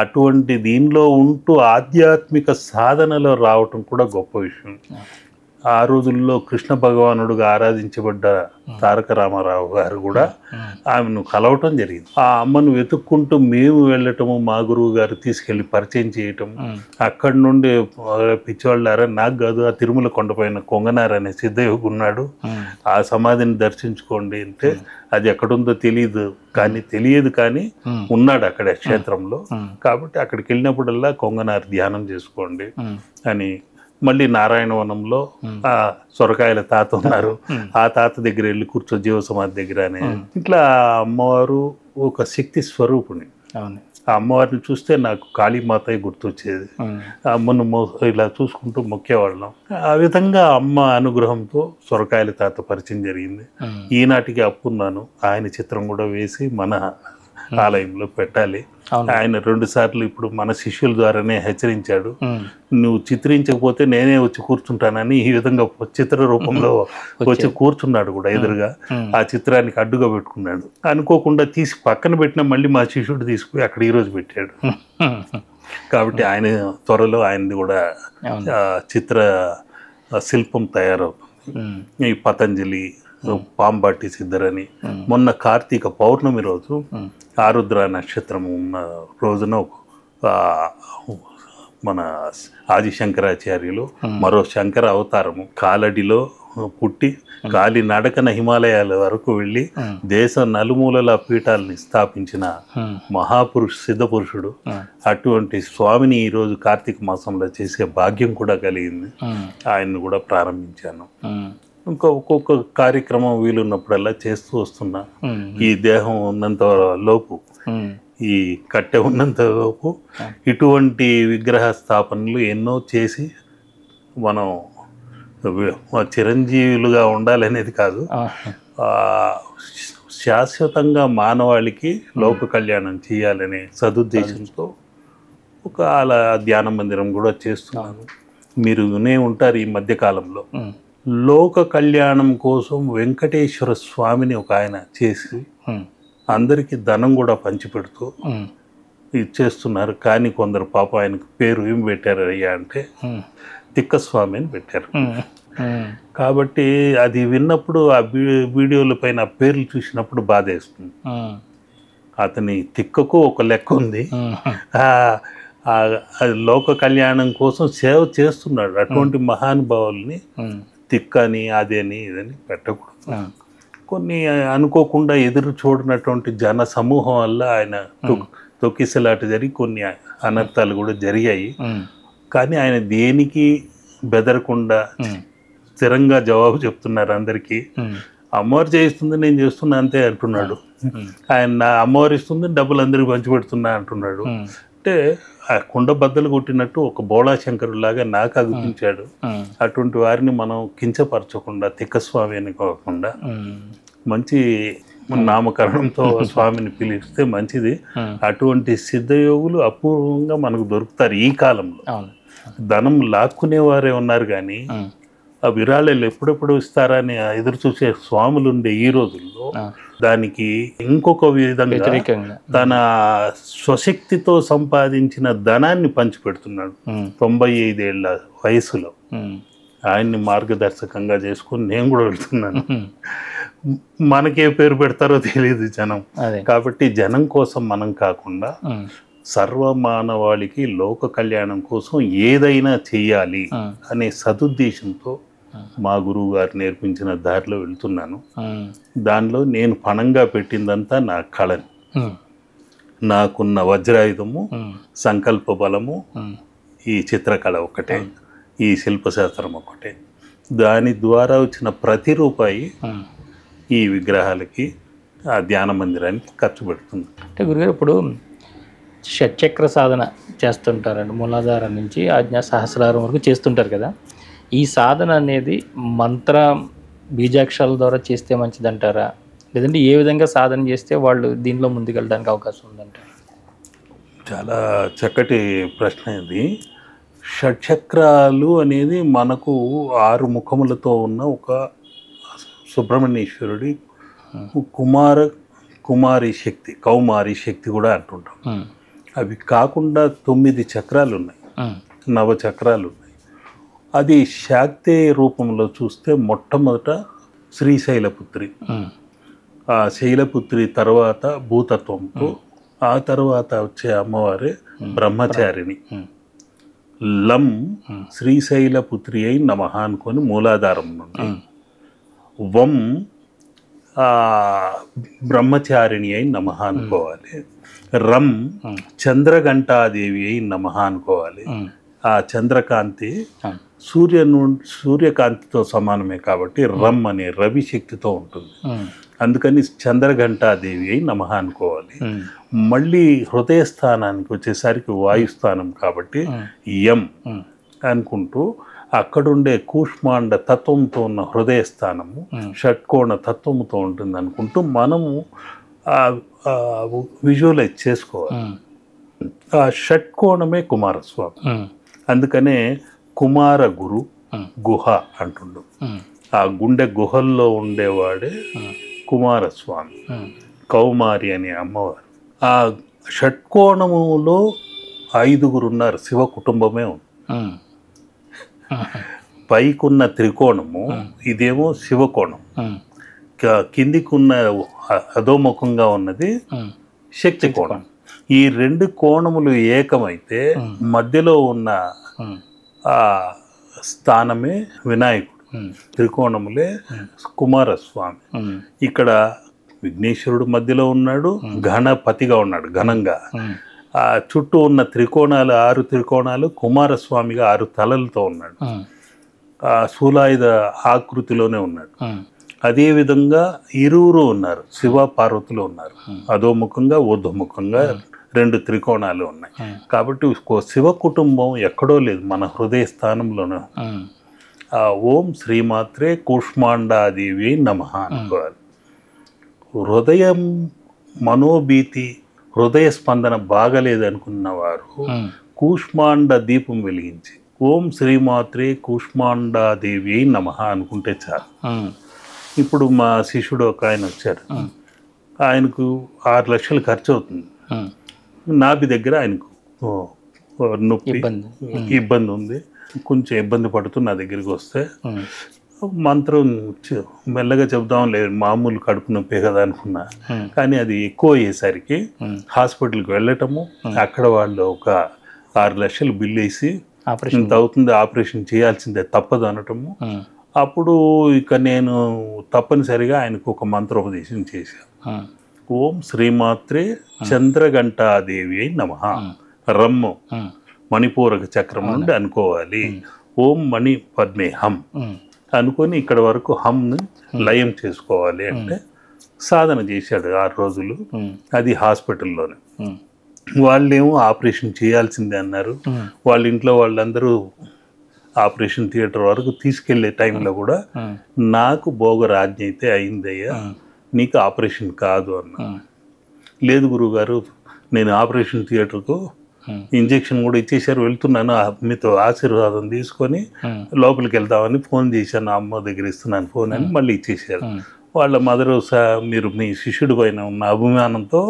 Speaker 1: అటువంటి దీనిలో ఉంటూ ఆధ్యాత్మిక సాధనలో రావటం కూడా గొప్ప విషయం. ఆ రోజుల్లో కృష్ణ భగవానుడుగా ఆరాధించబడ్డ తారక రామారావు గారు కూడా ఆమెను కలవటం జరిగింది. ఆ అమ్మను వెతుక్కుంటూ మేము వెళ్ళటము, మా గురువు గారు తీసుకెళ్ళి పరిచయం చేయటం. అక్కడి నుండి పిచ్చివాళ్ళారా, నాకు కాదు, ఆ తిరుమల కొండపైన కొంగనారు అనే సిద్ధయోగి ఉన్నాడు, ఆ సమాధిని దర్శించుకోండి అంటే, అది ఎక్కడుందో తెలియదు కానీ ఉన్నాడు అక్కడ క్షేత్రంలో. కాబట్టి అక్కడికి వెళ్ళినప్పుడల్లా కొంగనారు ధ్యానం చేసుకోండి అని. మళ్ళీ నారాయణవనంలో ఆ సొరకాయల తాత ఉన్నారు, ఆ తాత దగ్గర వెళ్ళి కూర్చో, జీవ సమాధి దగ్గర అనే. ఇట్లా అమ్మవారు ఒక శక్తి స్వరూపుని. ఆ అమ్మవారిని చూస్తే నాకు కాళీమాత గుర్తొచ్చేది. అమ్మను ఇలా చూసుకుంటూ మొక్కేవాళ్ళం. ఆ విధంగా అమ్మ అనుగ్రహంతో సొరకాయల తాత పరిచయం జరిగింది. ఈనాటికి అప్పున్నాను. ఆయన చిత్రం కూడా వేసి మన ఆలయంలో పెట్టాలి. ఆయన 2 సార్లు ఇప్పుడు మన శిష్యుల ద్వారానే హెచ్చరించాడు, నువ్వు చిత్రించకపోతే నేనే వచ్చి కూర్చుంటానని. ఈ విధంగా చిత్ర రూపంలో వచ్చి కూర్చున్నాడు కూడా ఎదురుగా. ఆ చిత్రానికి అడ్డుగా పెట్టుకున్నాడు. అనుకోకుండా తీసి పక్కన పెట్టినా మళ్ళీ మా శిష్యుడు తీసుకుపోయి అక్కడ ఈరోజు పెట్టాడు. కాబట్టి ఆయన త్వరలో ఆయనది కూడా చిత్ర శిల్పం తయారవుతుంది. ఈ పతంజలి, పాంబాటి సిద్ధరని. మొన్న కార్తీక పౌర్ణమి రోజు ఆరుద్ర నక్షత్రం ఉన్న రోజున మన ఆది శంకరాచార్యులు మరో శంకర అవతారము కాలడిలో పుట్టి కాలి నడకన హిమాలయాల వరకు వెళ్ళి దేశ నలుమూలల పీఠాలని స్థాపించిన సిద్ధ పురుషుడు. అటువంటి స్వామిని ఈరోజు కార్తీక మాసంలో చేసే భాగ్యం కూడా కలిగింది. ఆయన్ని కూడా ప్రారంభించాను. ఇంకా ఒక్కొక్క కార్యక్రమం వీలున్నప్పుడల్లా చేస్తూ వస్తున్నా. ఈ దేహం ఉన్నంత లోపు, ఈ కట్టె ఉన్నంత లోపు ఇటువంటి విగ్రహ స్థాపనలు ఎన్నో చేసి మనం చిరంజీవులుగా ఉండాలనేది కాదు, శాశ్వతంగా మానవాళికి లోక కళ్యాణం చేయాలనే సదుద్దేశంతో ఒక అలా ధ్యాన మందిరం కూడా చేస్తున్నాను. మీరు వినే ఉంటారు ఈ మధ్యకాలంలో లోక కళ్యాణం కోసం వెంకటేశ్వర స్వామిని ఒక ఆయన చేసి అందరికీ ధనం కూడా పంచిపెడుతూ ఇచ్చేస్తున్నారు. కానీ కొందరు పాప ఆయనకు పేరు ఏం పెట్టారు అయ్యా అంటే తిక్కస్వామి అని పెట్టారు. కాబట్టి అది విన్నప్పుడు ఆ వీడియోల పైన పేర్లు చూసినప్పుడు బాధేస్తుంది. అతని తిక్కకు ఒక లెక్క ఉంది, లోక కళ్యాణం కోసం సేవ చేస్తున్నాడు. అటువంటి మహానుభావుల్ని తిక్కని అదేని ఇదని పెట్టకూడదు. కొన్ని అనుకోకుండా ఎదురు చూడనటువంటి జన సమూహం వల్ల ఆయన తొక్కిసలాట జరిగి కొన్ని అనర్థాలు కూడా జరిగాయి. కానీ ఆయన దేనికి బెదరకుండా స్థిరంగా జవాబు చెప్తున్నారు అందరికీ. అమ్మవారు చేయిస్తుంది, నేను చేస్తున్నా అంతే అంటున్నాడు. ఆయన నా అమ్మవారు ఇస్తుంది, డబ్బులు అందరికి పంచిపెడుతున్నా అంటున్నాడు. అంటే ఆ కుండ బద్దలు కొట్టినట్టు ఒక బోళా శంకరులాగా నాకు అనిపించాడు. అటువంటి వారిని మనం కించపరచకుండా తిక్కస్వామి అని కాకుండా మంచి నామకరణంతో స్వామిని పిలిస్తే మంచిది. అటువంటి సిద్ధయోగులు అపూర్వంగా మనకు దొరుకుతారు ఈ కాలంలో. ధనం లాక్కునేవారే ఉన్నారు కానీ ఆ విరాళాలు ఎప్పుడెప్పుడు ఇస్తారని ఎదురు చూసే స్వాములు ఉండే ఈ రోజుల్లో దానికి ఇంకొక విధంగా తన స్వశక్తితో సంపాదించిన ధనాన్ని పంచిపెడుతున్నాడు. 95 ఏళ్ల వయసులో ఆయన్ని మార్గదర్శకంగా చేసుకుని నేను కూడా వెళ్తున్నాను. మనకే పేరు పెడతారో తెలియదు జనం. కాబట్టి జనం కోసం మనం కాకుండా సర్వమానవాళికి లోక కళ్యాణం కోసం ఏదైనా చెయ్యాలి అనే సదుద్దేశంతో మా గురువు గారు నేర్పించిన దారిలో వెళ్తున్నాను. దానిలో నేను పణంగా పెట్టిందంతా నా కళని, నాకున్న వజ్రాయుధము, సంకల్ప బలము, ఈ చిత్రకళ ఒకటే, ఈ శిల్పశాస్త్రం ఒకటే. దాని ద్వారా వచ్చిన ప్రతి రూపాయి ఈ విగ్రహాలకి, ఆ ధ్యాన మందిరానికి ఖర్చు పెడుతుంది.
Speaker 2: అంటే గురుగారు ఇప్పుడు షట్చక్ర సాధన చేస్తుంటారండి, మూలాధారం నుంచి ఆజ్ఞా సహస్రారం వరకు చేస్తుంటారు కదా. ఈ సాధన అనేది మంత్ర బీజాక్షరాల ద్వారా చేస్తే మంచిదంటారా, లేదంటే ఏ విధంగా సాధన చేస్తే వాళ్ళు దీనిలో ముందుకెళ్ళడానికి అవకాశం ఉందంటారు?
Speaker 1: చాలా చక్కటి ప్రశ్న ఇది. షట్చక్రాలు అనేది మనకు 6 ముఖములతో ఉన్న ఒక సుబ్రహ్మణ్యేశ్వరుడి కుమారి శక్తి, కౌమారి శక్తి కూడా అంటుంటాం. అవి కాకుండా 9 చక్రాలు ఉన్నాయి, 9 చక్రాలు ఉన్నాయి. అది శాక్తే రూపంలో చూస్తే మొట్టమొదట శ్రీశైలపుత్రి, ఆ శైలపుత్రి తర్వాత భూతత్వంతో, ఆ తర్వాత వచ్చే అమ్మవారే బ్రహ్మచారిణి. లం శ్రీశైలపుత్రి అయి నమః అనుకొని మూలాధారం నుండి, వం బ్రహ్మచారిణి అయి నమః అనుకోవాలి, రం చంద్రఘంటాదేవి అయి నమః అనుకోవాలి. ఆ చంద్రకాంతి సూర్యకాంతితో సమానమే కాబట్టి రమ్ అనే రవి శక్తితో ఉంటుంది. అందుకని చంద్రఘంటాదేవి అయి నమః అనుకోవాలి. మళ్ళీ హృదయ స్థానానికి వచ్చేసరికి వాయుస్థానం కాబట్టి యం అనుకుంటూ అక్కడుండే కూష్మాండ తత్వంతో ఉన్న హృదయ స్థానము షట్కోణ తత్వంతో ఉంటుంది అనుకుంటూ మనము విజువలైజ్ చేసుకోవాలి. ఆ షట్కోణమే కుమారస్వామి. అందుకనే కుమార గురు గుహ అంటుండు. ఆ గుండె గుహల్లో ఉండేవాడే కుమారస్వామి, కౌమారి అనే అమ్మవారు. ఆ షట్కోణములో 5గురు ఉన్నారు, శివ కుటుంబమే ఉంది. పైకున్న త్రికోణము ఇదేమో శివకోణం, కిందికున్న అధోముఖంగా ఉన్నది శక్తి కోణం. ఈ రెండు కోణములు ఏకమైతే మధ్యలో ఉన్న ఆ స్థానమే వినాయకుడు, త్రికోణములే కుమారస్వామి. ఇక్కడ విఘ్నేశ్వరుడు మధ్యలో ఉన్నాడు, గణపతిగా ఉన్నాడు ఘనంగా. ఆ చుట్టూ ఉన్న త్రికోణాలు 6 త్రికోణాలు, కుమారస్వామిగా 6 తలలతో ఉన్నాడు, ఆ శూలాయుధ ఆకృతిలోనే ఉన్నాడు. అదేవిధంగా ఇరువురు ఉన్నారు, శివ పార్వతులు ఉన్నారు, అధోముఖంగా ఊర్ధ్వముఖంగా 2 త్రికోణాలు ఉన్నాయి. కాబట్టి శివ కుటుంబం ఎక్కడో లేదు, మన హృదయ స్థానంలోనే. ఓం శ్రీమాత్రే కూష్మాండాదేవి నమః అనుకోవాలి. హృదయం మనోభీతి, హృదయ స్పందన బాగలేదనుకున్న వారు కూష్మాండ దీపం వెలిగించి ఓం శ్రీమాత్రే కూష్మాండాదేవి నమః అనుకుంటే చాలు. ఇప్పుడు మా శిష్యుడు ఒక ఆయన వచ్చారు, ఆయనకు 6 లక్షలు ఖర్చు అవుతుంది. నాభి దగ్గర ఆయనకు నొప్పి ఇబ్బంది ఉంది, కొంచెం ఇబ్బంది పడుతూ నా దగ్గరికి వస్తే మంత్రం మెల్లగా చెప్దాం లేదు, మామూలు కడుపు నొప్పే కదా అనుకున్నా. కానీ అది ఎక్కువ అయ్యేసరికి హాస్పిటల్కి వెళ్ళటము, అక్కడ వాళ్ళు ఒక 6 లక్షలు బిల్లు వేసి ఇంత అవుతుంది, ఆపరేషన్ చేయాల్సిందే తప్పదు అనటము. అప్పుడు ఇక నేను తప్పనిసరిగా ఆయనకు ఒక మంత్రోపదేశం చేశాను. ఓం శ్రీమాత్రే చంద్రఘంటాదేవి నమః. రమ్ము మణిపూరక చక్రం నుండి అనుకోవాలి. ఓం మణి పద్మే హం అనుకొని ఇక్కడ వరకు హమ్ను లయం చేసుకోవాలి అంటే సాధన చేశాడు 6 రోజులు. అది హాస్పిటల్లోనే. వాళ్ళేమో ఆపరేషన్ చేయాల్సిందే అన్నారు. వాళ్ళ ఇంట్లో వాళ్ళందరూ ఆపరేషన్ థియేటర్ వరకు తీసుకెళ్లే టైంలో కూడా నాకు భోగరాజ్ఞ అయితే అయిందయ్యా, నీకు ఆపరేషన్ కాదు అన్న. లేదు గురువుగారు, నేను ఆపరేషన్ థియేటర్కు ఇంజెక్షన్ కూడా ఇచ్చేసారు, వెళ్తున్నాను, మీతో ఆశీర్వాదం తీసుకొని లోపలికి వెళ్తామని ఫోన్ చేశాను, అమ్మ దగ్గర ఇస్తున్నాను ఫోన్ అని మళ్ళీ ఇచ్చేసారు. వాళ్ళ మదరు మీరు మీ శిష్యుడి పైన ఉన్న అభిమానంతో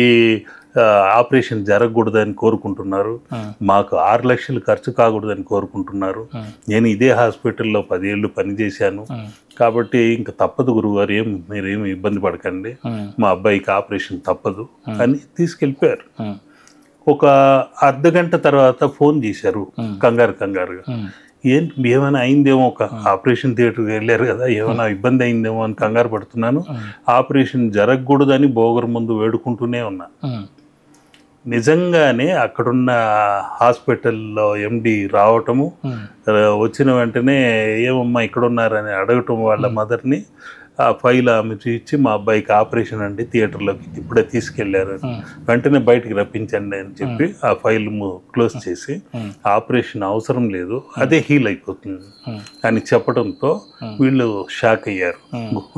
Speaker 1: ఈ ఆపరేషన్ జరగకూడదని కోరుకుంటున్నారు, మాకు 6 లక్షలు ఖర్చు కాకూడదని కోరుకుంటున్నారు. నేను ఇదే హాస్పిటల్లో 10 ఏళ్ళు పనిచేశాను, కాబట్టి ఇంకా తప్పదు గురువుగారు, మీరేమి ఇబ్బంది పడకండి, మా అబ్బాయికి ఆపరేషన్ తప్పదు అని తీసుకెళ్ళిపోయారు. ఒక అర్ధగంట తర్వాత ఫోన్ చేశారు కంగారుగా, ఏంటి ఏమైనా అయిందేమో, ఒక ఆపరేషన్ థియేటర్కి వెళ్ళారు కదా, ఏమైనా ఇబ్బంది అయిందేమో అని కంగారు పడుతున్నాను, ఆపరేషన్ జరగకూడదని బోగర్ ముందు వేడుకుంటూనే ఉన్నా. నిజంగానే అక్కడున్న హాస్పిటల్లో ఎండి రావటము, వచ్చిన వెంటనే ఏమమ్మా ఇక్కడ ఉన్నారని అడగటం వాళ్ళ మదర్ని, ఆ ఫైల్ ఆమె ఇచ్చి మా అబ్బాయికి ఆపరేషన్ అండి థియేటర్లోకి ఇప్పుడే తీసుకెళ్లారు, వెంటనే బయటికి రప్పించండి అని చెప్పి ఆ ఫైల్ క్లోజ్ చేసి ఆపరేషన్ అవసరం లేదు, అదే హీల్ అయిపోతుంది అని చెప్పడంతో వీళ్ళు షాక్ అయ్యారు.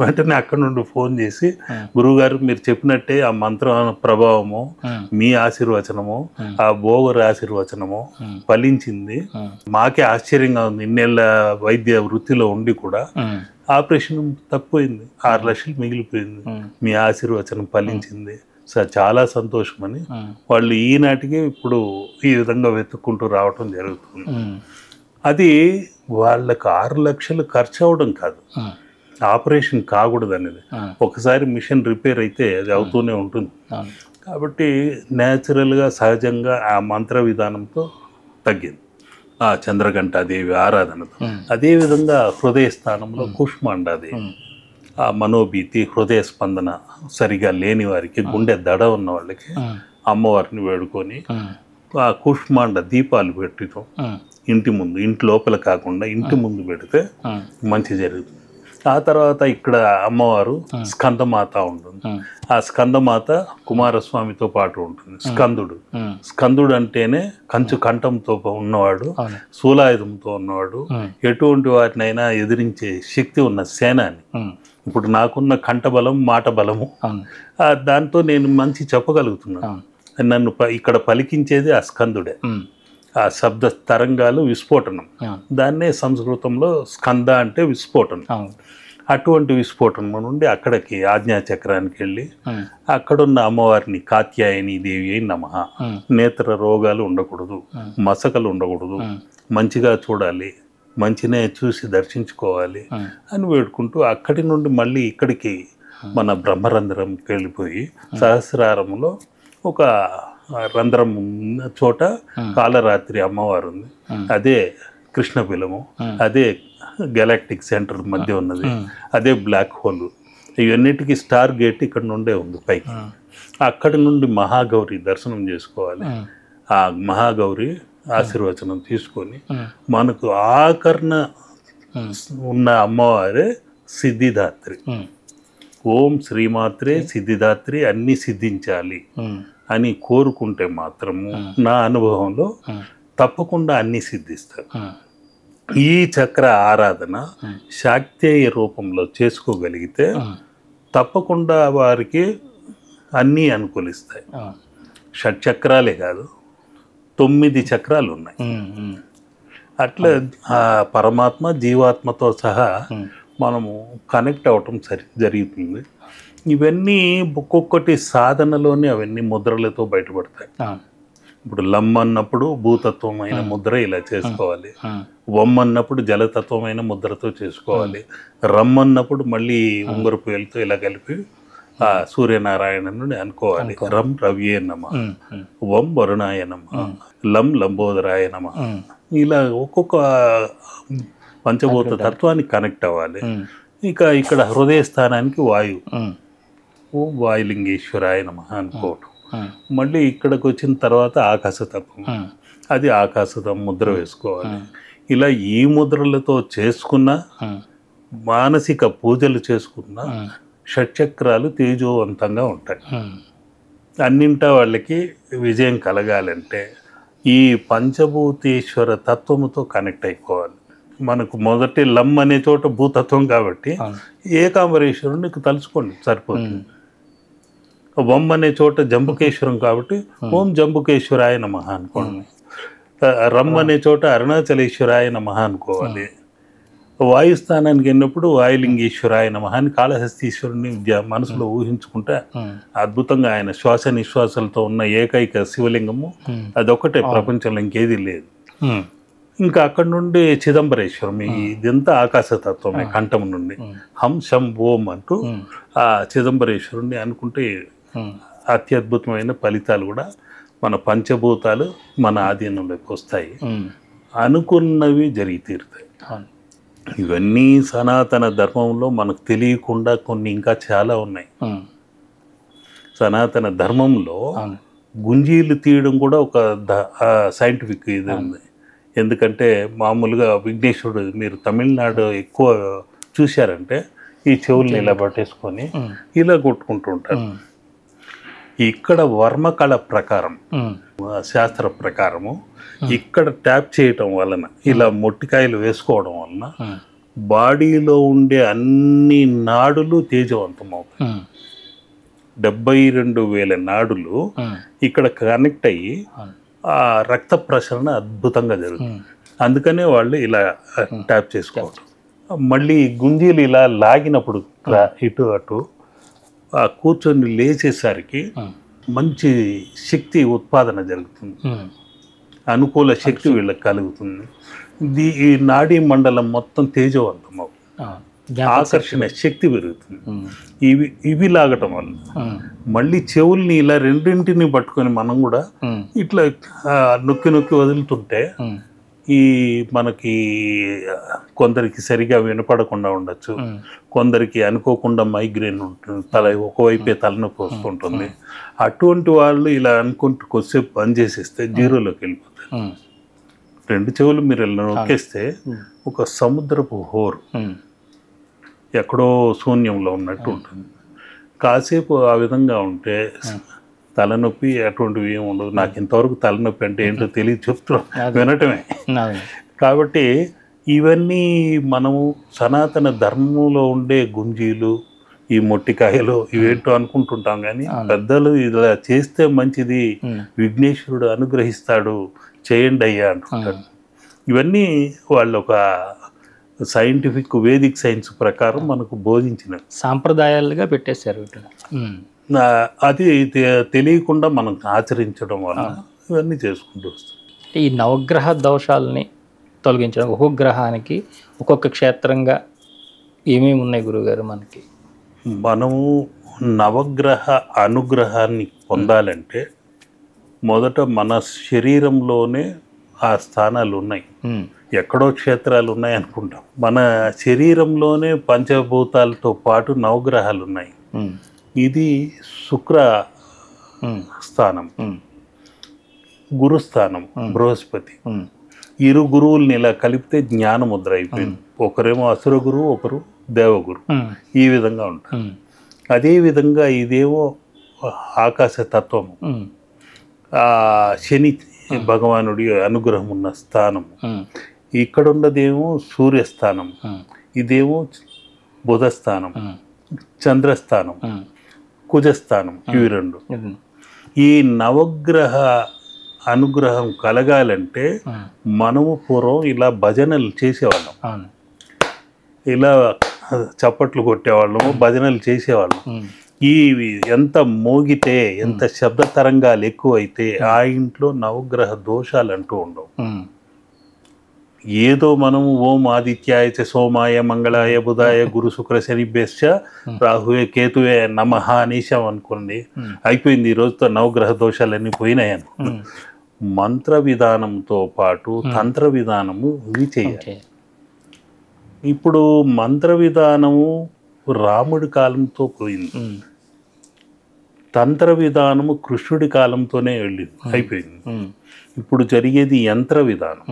Speaker 1: వెంటనే అక్కడ నుండి ఫోన్ చేసి, గురువుగారు మీరు చెప్పినట్టే ఆ మంత్రం ప్రభావము, మీ ఆశీర్వచనము, ఆ భోగర్ ఆశీర్వచనము ఫలించింది, మాకే ఆశ్చర్యంగా ఉంది, ఇన్నేళ్ళ వైద్య వృత్తిలో ఉండి కూడా ఆపరేషన్ తక్కువైంది, 6 లక్షలు మిగిలిపోయింది, మీ ఆశీర్వచనం ఫలించింది సార్, చాలా సంతోషమని వాళ్ళు ఈనాటికి ఇప్పుడు ఈ విధంగా వెతుక్కుంటూ రావటం జరుగుతుంది. అది వాళ్ళకి 6 లక్షలు ఖర్చు అవడం కాదు, ఆపరేషన్ కాకూడదు అనేది. ఒకసారి మిషన్ రిపేర్ అయితే అది అవుతూనే ఉంటుంది. కాబట్టి న్యాచురల్గా సహజంగా ఆ మంత్ర విధానంతో తగ్గింది ఆ చంద్రఘంటాదేవి ఆరాధనతో. అదేవిధంగా హృదయ స్థానంలో కూష్మాండాదేవి, ఆ మనోభీతి, హృదయ స్పందన సరిగా లేని వారికి, గుండె దడ ఉన్న వాళ్ళకి అమ్మవారిని వేడుకొని ఆ కూష్మాండ దీపాలు పెట్టడం ఇంటి ముందు, ఇంటి లోపల కాకుండా ఇంటి ముందు పెడితే మంచి జరుగుతుంది. ఆ తర్వాత ఇక్కడ అమ్మవారు స్కందమాత ఉంటుంది. ఆ స్కందమాత కుమారస్వామితో పాటు ఉంటుంది. స్కందుడు అంటేనే కంచు కంఠంతో ఉన్నవాడు, శూలాయుధంతో ఉన్నవాడు, ఎటువంటి వాటినైనా ఎదిరించే శక్తి ఉన్న సేనాని. ఇప్పుడు నాకున్న కంఠబలం, మాట బలము, దాంతో నేను మంచి చెప్పగలుగుతున్నాను. నన్ను ఇక్కడ పలికించేది ఆ స్కందుడే. ఆ శబ్ద తరంగాలు విస్ఫోటనం, దాన్నే సంస్కృతంలో స్కంద అంటే విస్ఫోటనం. అటువంటి విస్ఫోటనం నుండి అక్కడికి ఆజ్ఞాచక్రానికి వెళ్ళి అక్కడున్న అమ్మవారిని కాత్యాయని దేవి అయి నమః, నేత్ర రోగాలు ఉండకూడదు, మసకలు ఉండకూడదు, మంచిగా చూడాలి, మంచినే చూసి దర్శించుకోవాలి అని వేడుకుంటూ అక్కడి నుండి మళ్ళీ ఇక్కడికి మన బ్రహ్మరంధ్రంకి వెళ్ళిపోయి సహస్రారంలో ఒక రంధ్రం ఉన్న చోట కాలరాత్రి అమ్మవారు ఉంది, అదే కృష్ణబిలము, అదే గెలాక్టిక్ సెంటర్ మధ్య ఉన్నది, అదే బ్లాక్ హోల్. ఇవన్నిటికీ స్టార్ గేట్ ఇక్కడ నుండే ఉంది పైకి. అక్కడి నుండి మహాగౌరి దర్శనం చేసుకోవాలి. ఆ మహాగౌరి ఆశీర్వచనం తీసుకొని మనకు ఆకర్ణ ఉన్న అమ్మవారే సిద్ధిదాత్రి. ఓం శ్రీమాత్రే సిద్ధిదాత్రి, అన్ని సిద్ధించాలి అని కోరుకుంటే మాత్రము నా అనుభవంలో తప్పకుండా అన్ని సిద్ధిస్తారు. ఈ చక్ర ఆరాధన శాక్తేయ రూపంలో చేసుకోగలిగితే తప్పకుండా వారికి అన్నీ అనుకూలిస్తాయి. షట్చక్రాలే కాదు, 9 చక్రాలు ఉన్నాయి. అట్లా ఆ పరమాత్మ జీవాత్మతో సహా మనము కనెక్ట్ అవ్వటం జరుగుతుంది. ఇవన్నీ ఒక్కొక్కటి సాధనలోనే అవన్నీ ముద్రలతో బయటపడతాయి. ఇప్పుడు లమ్ అన్నప్పుడు భూతత్వమైన ముద్ర ఇలా చేసుకోవాలి, వమ్ అన్నప్పుడు జలతత్వమైన ముద్రతో చేసుకోవాలి, రమ్ అన్నప్పుడు మళ్ళీ ఉంగరపు వేలుతో ఇలా కలిపి ఆ సూర్యనారాయణను అనుకోవాలి. రం రవ్యే నమః, వం వరుణాయ నమః, లం లంబోదరాయ నమః. ఇలా ఒక్కొక్క పంచభూత తత్వానికి కనెక్ట్ అవ్వాలి. ఇక ఇక్కడ హృదయ స్థానానికి వాయువు, ఓం వాయులింగేశ్వరాయ నమః అనుకోవటం. మళ్ళీ ఇక్కడికి వచ్చిన తర్వాత ఆకాశతత్వం, అది ఆకాశతత్వం ముద్ర వేసుకోవాలి. ఇలా ఈ ముద్రలతో చేసుకున్న మానసిక పూజలు చేసుకున్న షట్చక్రాలు తేజోవంతంగా ఉంటాయి. అన్నింటా వాళ్ళకి విజయం కలగాలంటే ఈ పంచభూతేశ్వర తత్వముతో కనెక్ట్ అయిపోవాలి. మనకు మొదటి లమ్ అనే చోట భూతత్వం కాబట్టి ఏకాంబరేశ్వరునికి తలుచుకోండి సరిపోతుంది. వమ్ అనే చోట జంబుకేశ్వరం కాబట్టి ఓం జంబుకేశ్వరాయ నమః అనుకోండి. రమ్ అనే చోట అరుణాచలేశ్వరాయ నమః అనుకోవాలి. వాయుస్థానానికి వెళ్ళినప్పుడు వాయులింగేశ్వరాయ నమః అని కాళహస్తీశ్వరుని మనసులో ఊహించుకుంటే అద్భుతంగా ఆయన శ్వాస నిశ్వాసాలతో ఉన్న ఏకైక శివలింగము అదొక్కటే, ప్రపంచంలో ఇంకేది లేదు. ఇంకా అక్కడి నుండి చిదంబరేశ్వరం, ఇదంతా ఆకాశతత్వమే. కంఠం నుండి హం శం ఓం అంటూ ఆ చిదంబరేశ్వరుణ్ణి అనుకుంటే అత్యద్భుతమైన ఫలితాలు కూడా మన పంచభూతాలు మన ఆధీనంలోకి వస్తాయి, అనుకున్నవి జరిగి తీరుతాయి. ఇవన్నీ సనాతన ధర్మంలో మనకు తెలియకుండా కొన్ని ఇంకా చాలా ఉన్నాయి. సనాతన ధర్మంలో గుంజీలు తీయడం కూడా ఒక సైంటిఫిక్ ఇది ఉంది. ఎందుకంటే మామూలుగా విఘ్నేశ్వరుడు మీరు తమిళనాడు ఎక్కువ చూశారంటే ఈ చెవుల్ని ఇలా పట్టేసుకొని ఇలా కొట్టుకుంటూ ఉంటారు. ఇక్కడ వర్మకళ ప్రకారం, శాస్త్ర ప్రకారము ఇక్కడ ట్యాప్ చేయటం వలన, ఇలా మొట్టికాయలు వేసుకోవడం వలన బాడీలో ఉండే అన్ని నాడులు తేజవంతం అవుతాయి. 72,000 నాడులు ఇక్కడ కనెక్ట్ అయ్యి ఆ రక్త ప్రసరణ అద్భుతంగా జరుగుతుంది. అందుకనే వాళ్ళు ఇలా ట్యాప్ చేసుకోవటం. మళ్ళీ గుంజీలు ఇలా లాగినప్పుడు ఇటు అటు కూర్చొని లేచేసరికి మంచి శక్తి ఉత్పాదన జరుగుతుంది, అనుకూల శక్తి వీళ్ళకి కలుగుతుంది. ఈ నాడీ మండలం మొత్తం తేజవంతం అవుతుంది, ఆకర్షణ శక్తి పెరుగుతుంది. ఇవి లాగటం వల్ల మళ్ళీ చెవుల్ని ఇలా రెండింటిని పట్టుకొని మనం కూడా ఇట్లా నొక్కి నొక్కి వదులుతుంటే ఈ మనకి కొందరికి సరిగా వినపడకుండా ఉండొచ్చు, కొందరికి అనుకోకుండా మైగ్రేన్ ఉంటుంది, ఒకవైపే తలనొప్పి వస్తుంటుంది. అటువంటి వాళ్ళు ఇలా అనుకుంటూ కొద్దిసేపు బంద్ చేసేస్తే జీరోలోకి వెళ్ళిపోతారు. 2 చెవులు మీరు ఇలా నొక్కేస్తే ఒక సముద్రపు హోరు ఎక్కడో శూన్యంలో ఉన్నట్టు ఉంటుంది. కాసేపు ఆ విధంగా ఉంటే తలనొప్పి అటువంటివి ఏమి ఉండదు. నాకు ఇంతవరకు తలనొప్పి అంటే ఏంటో తెలియదు, చెప్తున్నాం వినటమే. కాబట్టి ఇవన్నీ మనము సనాతన ధర్మంలో ఉండే గుంజీలు, ఈ మొట్టికాయలు ఇవేంటో అనుకుంటుంటాం, కానీ పెద్దలు ఇలా చేస్తే మంచిది, విఘ్నేశ్వరుడు అనుగ్రహిస్తాడు, చేయండి అయ్యా అంటుంటారు. ఇవన్నీ వాళ్ళు ఒక సైంటిఫిక్ వేదిక్ సైన్స్ ప్రకారం మనకు బోధించిన
Speaker 2: సాంప్రదాయాలుగా పెట్టేశారు.
Speaker 1: అది తెలియకుండా మనం ఆచరించడం వల్ల ఇవన్నీ చేసుకుంటూ వస్తాం.
Speaker 2: ఈ నవగ్రహ దోషాలని తొలగించడం, ఒక్కొక్క గ్రహానికి ఒక్కొక్క క్షేత్రంగా ఏమేమి ఉన్నాయి గురువుగారు మనకి?
Speaker 1: మనము నవగ్రహ అనుగ్రహాన్ని పొందాలంటే మొదట మన శరీరంలోనే ఆ స్థానాలు ఉన్నాయి. ఎక్కడో క్షేత్రాలు ఉన్నాయి అనుకుంటాం. మన శరీరంలోనే పంచభూతాలతో పాటు నవగ్రహాలు ఉన్నాయి. ఇది శుక్ర స్థానం, గురుస్థానం బృహస్పతి. ఇరు గురువుల్ని ఇలా కలిపితే జ్ఞానముద్ర అయిపోయింది. ఒకరేమో అసుర గురువు, ఒకరు దేవగురు. ఈ విధంగా ఉంటారు. అదేవిధంగా ఇదేమో ఆకాశ తత్వము, శని భగవానుడి అనుగ్రహం ఉన్న స్థానము. ఇక్కడున్నదేమో సూర్యస్థానం, ఇదేమో బుధస్థానం, చంద్రస్థానం, కుజస్థానం. ఇవి రెండు. ఈ నవగ్రహ అనుగ్రహం కలగాలంటే మనము పూర్వం ఇలా భజనలు చేసేవాళ్ళం, ఇలా చప్పట్లు కొట్టేవాళ్ళము, భజనలు చేసేవాళ్ళం. ఈ ఎంత మోగితే, ఎంత శబ్ద తరంగాలు ఎక్కువైతే ఆ ఇంట్లో నవగ్రహ దోషాలు అంటూ ఉండవు. ఏదో మనము ఓం ఆదిత్యాయ చ సోమాయ మంగళాయ బుధాయ గురు శుక్ర శనిభ్యశ్చ రాహువే కేతువే నమః అనేసాం అనుకోండి, అయిపోయింది. ఈ రోజుతో నవగ్రహ దోషాలన్నీ పోయినాయి అనుకో. మంత్ర విధానంతో పాటు తంత్ర విధానము ఇవి చేయాలి. ఇప్పుడు మంత్ర విధానము రాముడి కాలంతో పోయింది, తంత్ర విధానము కృష్ణుడి కాలంతోనే అయిపోయింది. ఇప్పుడు జరిగేది యంత్ర విధానం.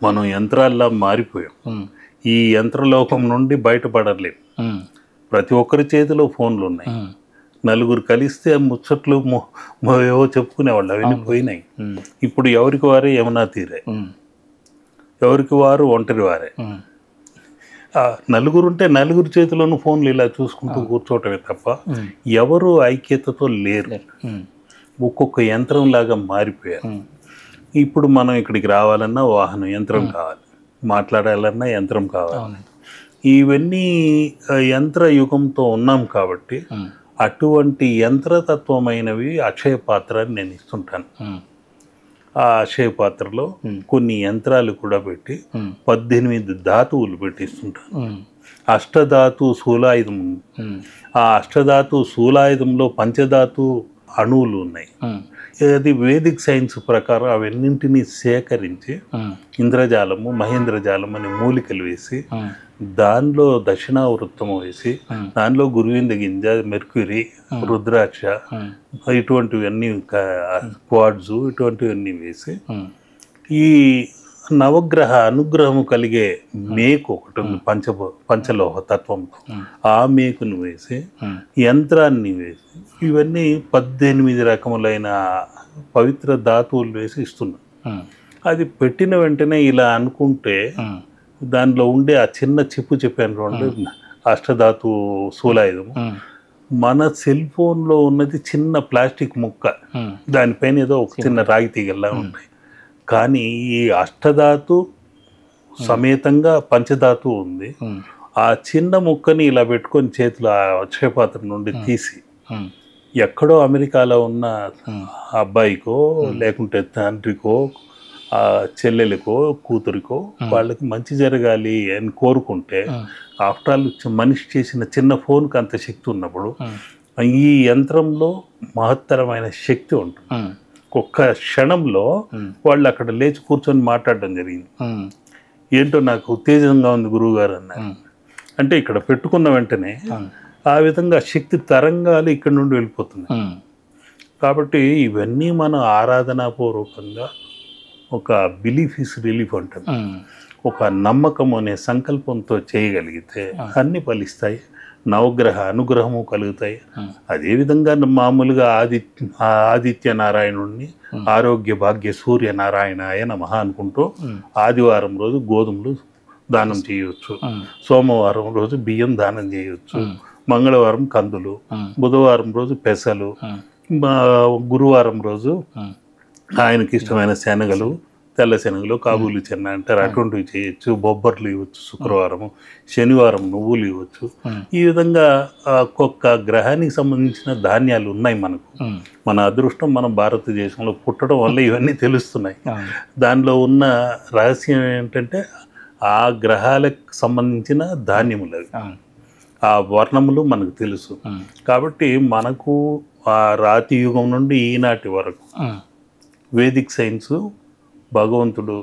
Speaker 1: మనం యంత్రాల్లా మారిపోయాం. ఈ యంత్రలోకం నుండి బయటపడలేం. ప్రతి ఒక్కరి చేతిలో ఫోన్లు ఉన్నాయి. నలుగురు కలిస్తే ముచ్చట్లు ఏవో చెప్పుకునేవాళ్ళు, అవన్నీ పోయినాయి. ఇప్పుడు ఎవరికి వారే యమునా తీరే, ఎవరికి వారు ఒంటరి వారే. నలుగురు ఉంటే నలుగురు చేతిలోనూ ఫోన్లు ఇలా చూసుకుంటూ కూర్చోవటమే తప్ప ఎవరు ఐక్యతతో లేరు. ఒక్కొక్క యంత్రం లాగా మారిపోయారు. ఇప్పుడు మనం ఇక్కడికి రావాలన్నా వాహనం యంత్రం కావాలి, మాట్లాడాలన్నా యంత్రం కావాలి. ఇవన్నీ యంత్ర యుగంతో ఉన్నాం కాబట్టి అటువంటి యంత్రతత్వమైనవి అక్షయ పాత్ర అని నేను ఇస్తుంటాను. ఆ అక్షయ పాత్రలో కొన్ని యంత్రాలు కూడా పెట్టి 18 ధాతువులు పెట్టిస్తుంటాను. అష్టధాతు శూలాయుధం. ఆ అష్టధాతు శూలాయుధంలో పంచధాతు అణువులు ఉన్నాయి. అది వేదిక్ సైన్స్ ప్రకారం అవన్నింటినీ సేకరించి ఇంద్రజాలము, మహేంద్రజాలం అనే మూలికలు వేసి, దానిలో దక్షిణావృత్తము వేసి, దానిలో గురువింద గింజ, మెర్క్యూరీ, రుద్రాక్ష, ఇటువంటివన్నీ క్వాడ్జు, ఇటువంటివన్నీ వేసి ఈ నవగ్రహ అనుగ్రహము కలిగే మేకు ఒకటి ఉంది పంచలోహ తత్వంతో. ఆ మేకును వేసి, యంత్రాన్ని వేసి, ఇవన్నీ 18 రకములైన పవిత్ర ధాతువులు వేసి ఇస్తున్నాం. అది పెట్టిన వెంటనే ఇలా అనుకుంటే దానిలో ఉండే ఆ చిన్న చిప్పు చెప్పాను చూడండి, అష్టధాతు శూలాయుధము. మన సెల్ ఫోన్లో ఉన్నది చిన్న ప్లాస్టిక్ ముక్క, దానిపైన ఏదో ఒక చిన్న రాగి తీగల్లా ఉంటాయి. కానీ ఈ అష్టధాతు సమేతంగా పంచధాతు ఉంది. ఆ చిన్న ముక్కని ఇలా పెట్టుకొని చేతిలో ఆ అక్షయపాత్ర నుండి తీసి ఎక్కడో అమెరికాలో ఉన్న అబ్బాయికో లేకుంటే తండ్రికో చెల్లెలకో కూతురికో వాళ్ళకి మంచి జరగాలి అని కోరుకుంటే, ఆఫ్టర్ ఆల్ మనిషి చేసిన చిన్న ఫోన్కి అంత శక్తి ఉన్నప్పుడు ఈ యంత్రంలో మహత్తరమైన శక్తి ఉంటుంది. ఒక్క క్షణంలో వాళ్ళు అక్కడ లేచి కూర్చొని మాట్లాడడం జరిగింది. ఏంటో నాకు ఉత్తేజంగా ఉంది గురువు గారు అన్నారు. అంటే ఇక్కడ పెట్టుకున్న వెంటనే ఆ విధంగా శక్తి తరంగాలు ఇక్కడ నుండి వెళ్ళిపోతున్నాయి. కాబట్టి ఇవన్నీ మనం ఆరాధనాపూర్వకంగా ఒక బిలీఫ్ ఇస్ రిలీఫ్ అంటాం, ఒక నమ్మకం అనే సంకల్పంతో చేయగలిగితే అన్ని ఫలిస్తాయి, నవగ్రహ అనుగ్రహము కలుగుతాయి. అదేవిధంగా మామూలుగా ఆదిత్య నారాయణుడిని ఆరోగ్య భాగ్య సూర్య నారాయణాయ నమః అనుకుంటూ ఆదివారం రోజు గోధుమలు దానం చేయవచ్చు, సోమవారం రోజు బియ్యం దానం చేయవచ్చు, మంగళవారం కందులు, బుధవారం రోజు పెసలు, గురువారం రోజు ఆయనకి ఇష్టమైన శనగలు, తెల్ల శనగలు, కాబూలి చెన్న అంటారు, అటువంటివి చేయొచ్చు. బొబ్బర్లు ఇవ్వచ్చు శుక్రవారము, శనివారం నువ్వులు ఇవ్వచ్చు. ఈ విధంగా ఒక్కొక్క గ్రహానికి సంబంధించిన ధాన్యాలు ఉన్నాయి మనకు. మన అదృష్టం మన భారతదేశంలో పుట్టడం వల్ల ఇవన్నీ తెలుస్తున్నాయి. దానిలో ఉన్న రహస్యం ఏంటంటే ఆ గ్రహాలకు సంబంధించిన ధాన్యములు అవి, ఆ వర్ణములు మనకు తెలుసు. కాబట్టి మనకు ఆ రాతి యుగం నుండి ఈనాటి వరకు వేదిక్ సైన్స్ భగవంతుడు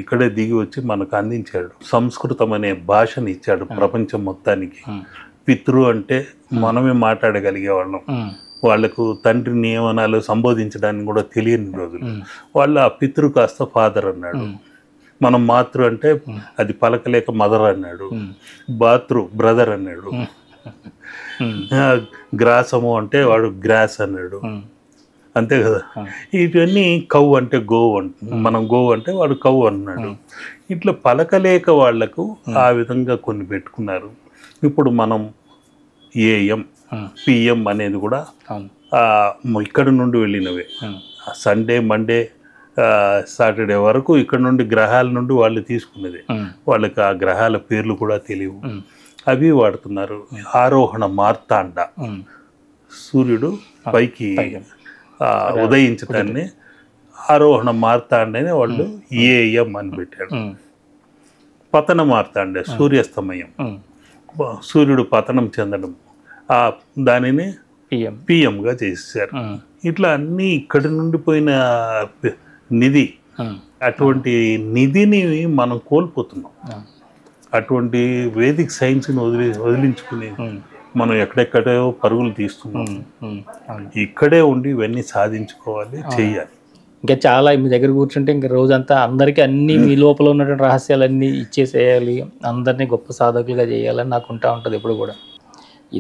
Speaker 1: ఇక్కడే దిగి వచ్చి మనకు అందించాడు. సంస్కృతం అనే భాషని ఇచ్చాడు ప్రపంచం మొత్తానికి. పితృ అంటే మనమే మాట్లాడగలిగేవాళ్ళం. వాళ్లకు తండ్రి నియమనాలు సంబోధించడానికి కూడా తెలియని రోజులు. వాళ్ళు ఆ పితృ కాస్త ఫాదర్ అన్నాడు. మనం మాతృ అంటే అది పలకలేక మదర్ అన్నాడు. బాతృ బ్రదర్ అన్నాడు. గ్రాసము అంటే వాడు గ్రాస్ అన్నాడు. అంతే కదా. ఇవన్నీ కవ్వు అంటే గోవు అంటు, మనం గోవు అంటే వాడు కవ్వు అన్నాడు. ఇట్లా పలకలేక వాళ్లకు ఆ విధంగా కొన్ని పెట్టుకున్నారు. ఇప్పుడు మనం ఏఎం పిఎం అనేది కూడా ఇక్కడ నుండి వెళ్ళినవే. సండే మండే సాటర్డే వరకు ఇక్కడ నుండి గ్రహాల నుండి వాళ్ళు తీసుకున్నది. వాళ్ళకి ఆ గ్రహాల పేర్లు కూడా తెలియవు, అవి వాడుతున్నారు. ఆరోహణ మార్తాండ, సూర్యుడు పైకి ఉదయించడాన్ని ఆరోహణ మార్తాండని వాళ్ళు ఏఎం అని పెట్టాడు. పతన మార్తాండ సూర్యాస్తమయం, సూర్యుడు పతనం చెందడం, దానిని పిఎంగా చేశారు. ఇట్లా అన్నీ ఇక్కడి నుండి పోయిన నిధి. అటువంటి నిధిని మనం కోల్పోతున్నాం. అటువంటి వేదిక్ సైన్స్ని వదిలించుకుని మనం ఎక్కడెక్కడో పరుగులు తీస్తున్నాం. ఇక్కడే ఉండి ఇవన్నీ సాధించుకోవాలి, చెయ్యాలి.
Speaker 2: ఇంకా చాలా మీ దగ్గర కూర్చుంటే ఇంకా రోజంతా అందరికీ అన్నీ మీ లోపల ఉన్నటువంటి రహస్యాలన్నీ ఇచ్చేసేయాలి, అందరినీ గొప్ప సాధకులుగా చేయాలని నాకు ఉంటుంది ఎప్పుడు కూడా.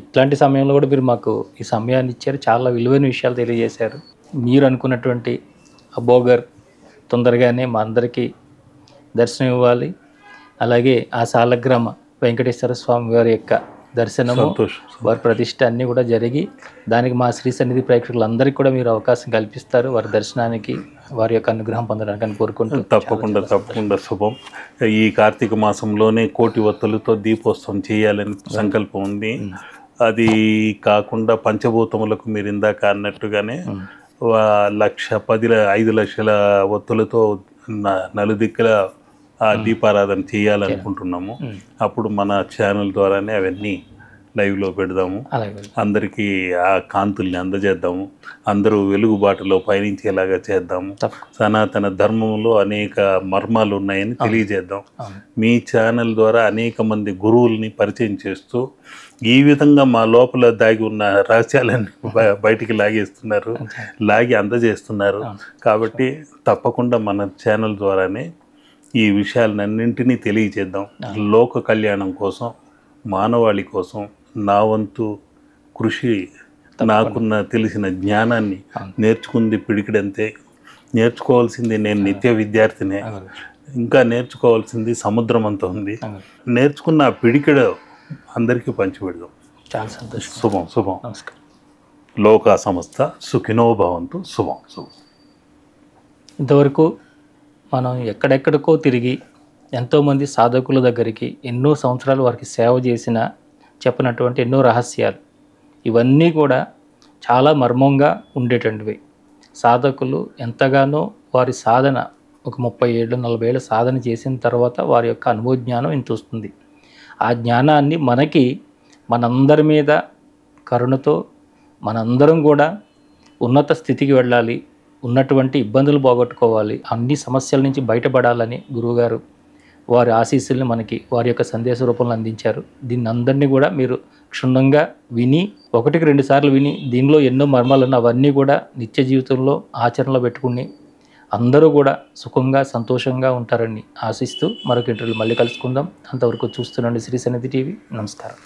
Speaker 2: ఇట్లాంటి సమయంలో కూడా మీరు మాకు ఈ సమయాన్ని ఇచ్చారు, చాలా విలువైన విషయాలు తెలియజేశారు. మీరు అనుకున్నటువంటి అబోగర్ తొందరగానే మా అందరికీ దర్శనం ఇవ్వాలి. అలాగే ఆ సాలగ్రామ వెంకటేశ్వర స్వామి వారి యొక్క దర్శనము, వారి ప్రతిష్ట అన్నీ కూడా జరిగి దానికి మా శ్రీ సన్నిధి ప్రేక్షకులందరికీ కూడా మీరు అవకాశం కల్పిస్తారు వారి దర్శనానికి, వారి యొక్క అనుగ్రహం పొందడానికి అని కోరుకుంటూ.
Speaker 1: తప్పకుండా శుభం. ఈ కార్తీక మాసంలోనే 1,000,000 ఒత్తులతో దీపోత్సవం చేయాలని సంకల్పం ఉంది. అది కాకుండా పంచభూతములకు మీరు ఇందాక అన్నట్టుగానే 5,00,000 ఒత్తులతో నలుదిక్కుల ఆ దీపారాధన చేయాలనుకుంటున్నాము. అప్పుడు మన ఛానల్ ద్వారానే అవన్నీ లైవ్లో పెడదాము. అందరికీ ఆ కాంతుల్ని అందజేద్దాము. అందరూ వెలుగుబాటులో పయనించేలాగా చేద్దాము. సనాతన ధర్మంలో అనేక మర్మాలు ఉన్నాయని తెలియజేద్దాం. మీ ఛానల్ ద్వారా అనేక మంది గురువుల్ని పరిచయం చేస్తూ ఈ విధంగా మా లోపల దాగి ఉన్న రహస్యాలన్నీ బయటికి లాగి అందజేస్తున్నారు. కాబట్టి తప్పకుండా మన ఛానల్ ద్వారానే ఈ విషయాలన్నింటినీ తెలియజేద్దాం. లోక కళ్యాణం కోసం, మానవాళి కోసం నా వంతు కృషి, నాకున్న తెలిసిన జ్ఞానాన్ని నేర్చుకుంది పిడికిడంతే. నేర్చుకోవాల్సింది నేను నిత్య విద్యార్థినే, ఇంకా నేర్చుకోవాల్సింది సముద్రం అంత ఉంది. నేర్చుకున్న పిడికిడ అందరికీ పంచిపెడదాం.
Speaker 2: చాలా సంతోషం.
Speaker 1: శుభం. నమస్కారం. లోకా సమస్త సుఖినో భవంతు. శుభం.
Speaker 2: ఇంతవరకు మనం ఎక్కడెక్కడికో తిరిగి ఎంతోమంది సాధకుల దగ్గరికి ఎన్నో సంవత్సరాలు వారికి సేవ చేసిన చెప్పినటువంటి ఎన్నో రహస్యాలు ఇవన్నీ కూడా చాలా మర్మంగా ఉండేటువంటివి. సాధకులు ఎంతగానో వారి సాధన ఒక 30 ఏళ్ళు 40 ఏళ్ళు సాధన చేసిన తర్వాత వారి యొక్క అనుభవ జ్ఞానం ఇంత వస్తుంది. ఆ జ్ఞానాన్ని మనకి మనందరి మీద కరుణతో మనందరం కూడా ఉన్నత స్థితికి వెళ్ళాలి, ఉన్నటువంటి ఇబ్బందులు పోగొట్టుకోవాలి, అన్ని సమస్యల నుంచి బయటపడాలని గురువుగారు వారి ఆశీస్సుల్ని మనకి వారి యొక్క సందేశ రూపంలో అందించారు. దీన్ని అందరినీ కూడా మీరు క్షుణ్ణంగా విని 1-2 సార్లు విని దీనిలో ఎన్నో మర్మాలు ఉన్న అవన్నీ కూడా నిత్య జీవితంలో ఆచరణలో పెట్టుకుని అందరూ కూడా సుఖంగా సంతోషంగా ఉంటారని ఆశిస్తూ మరొక ఇంటర్వ్యూలో మళ్ళీ కలుసుకుందాం. అంతవరకు చూస్తున్నాండి శ్రీ సన్నిధి టీవీ. నమస్కారం.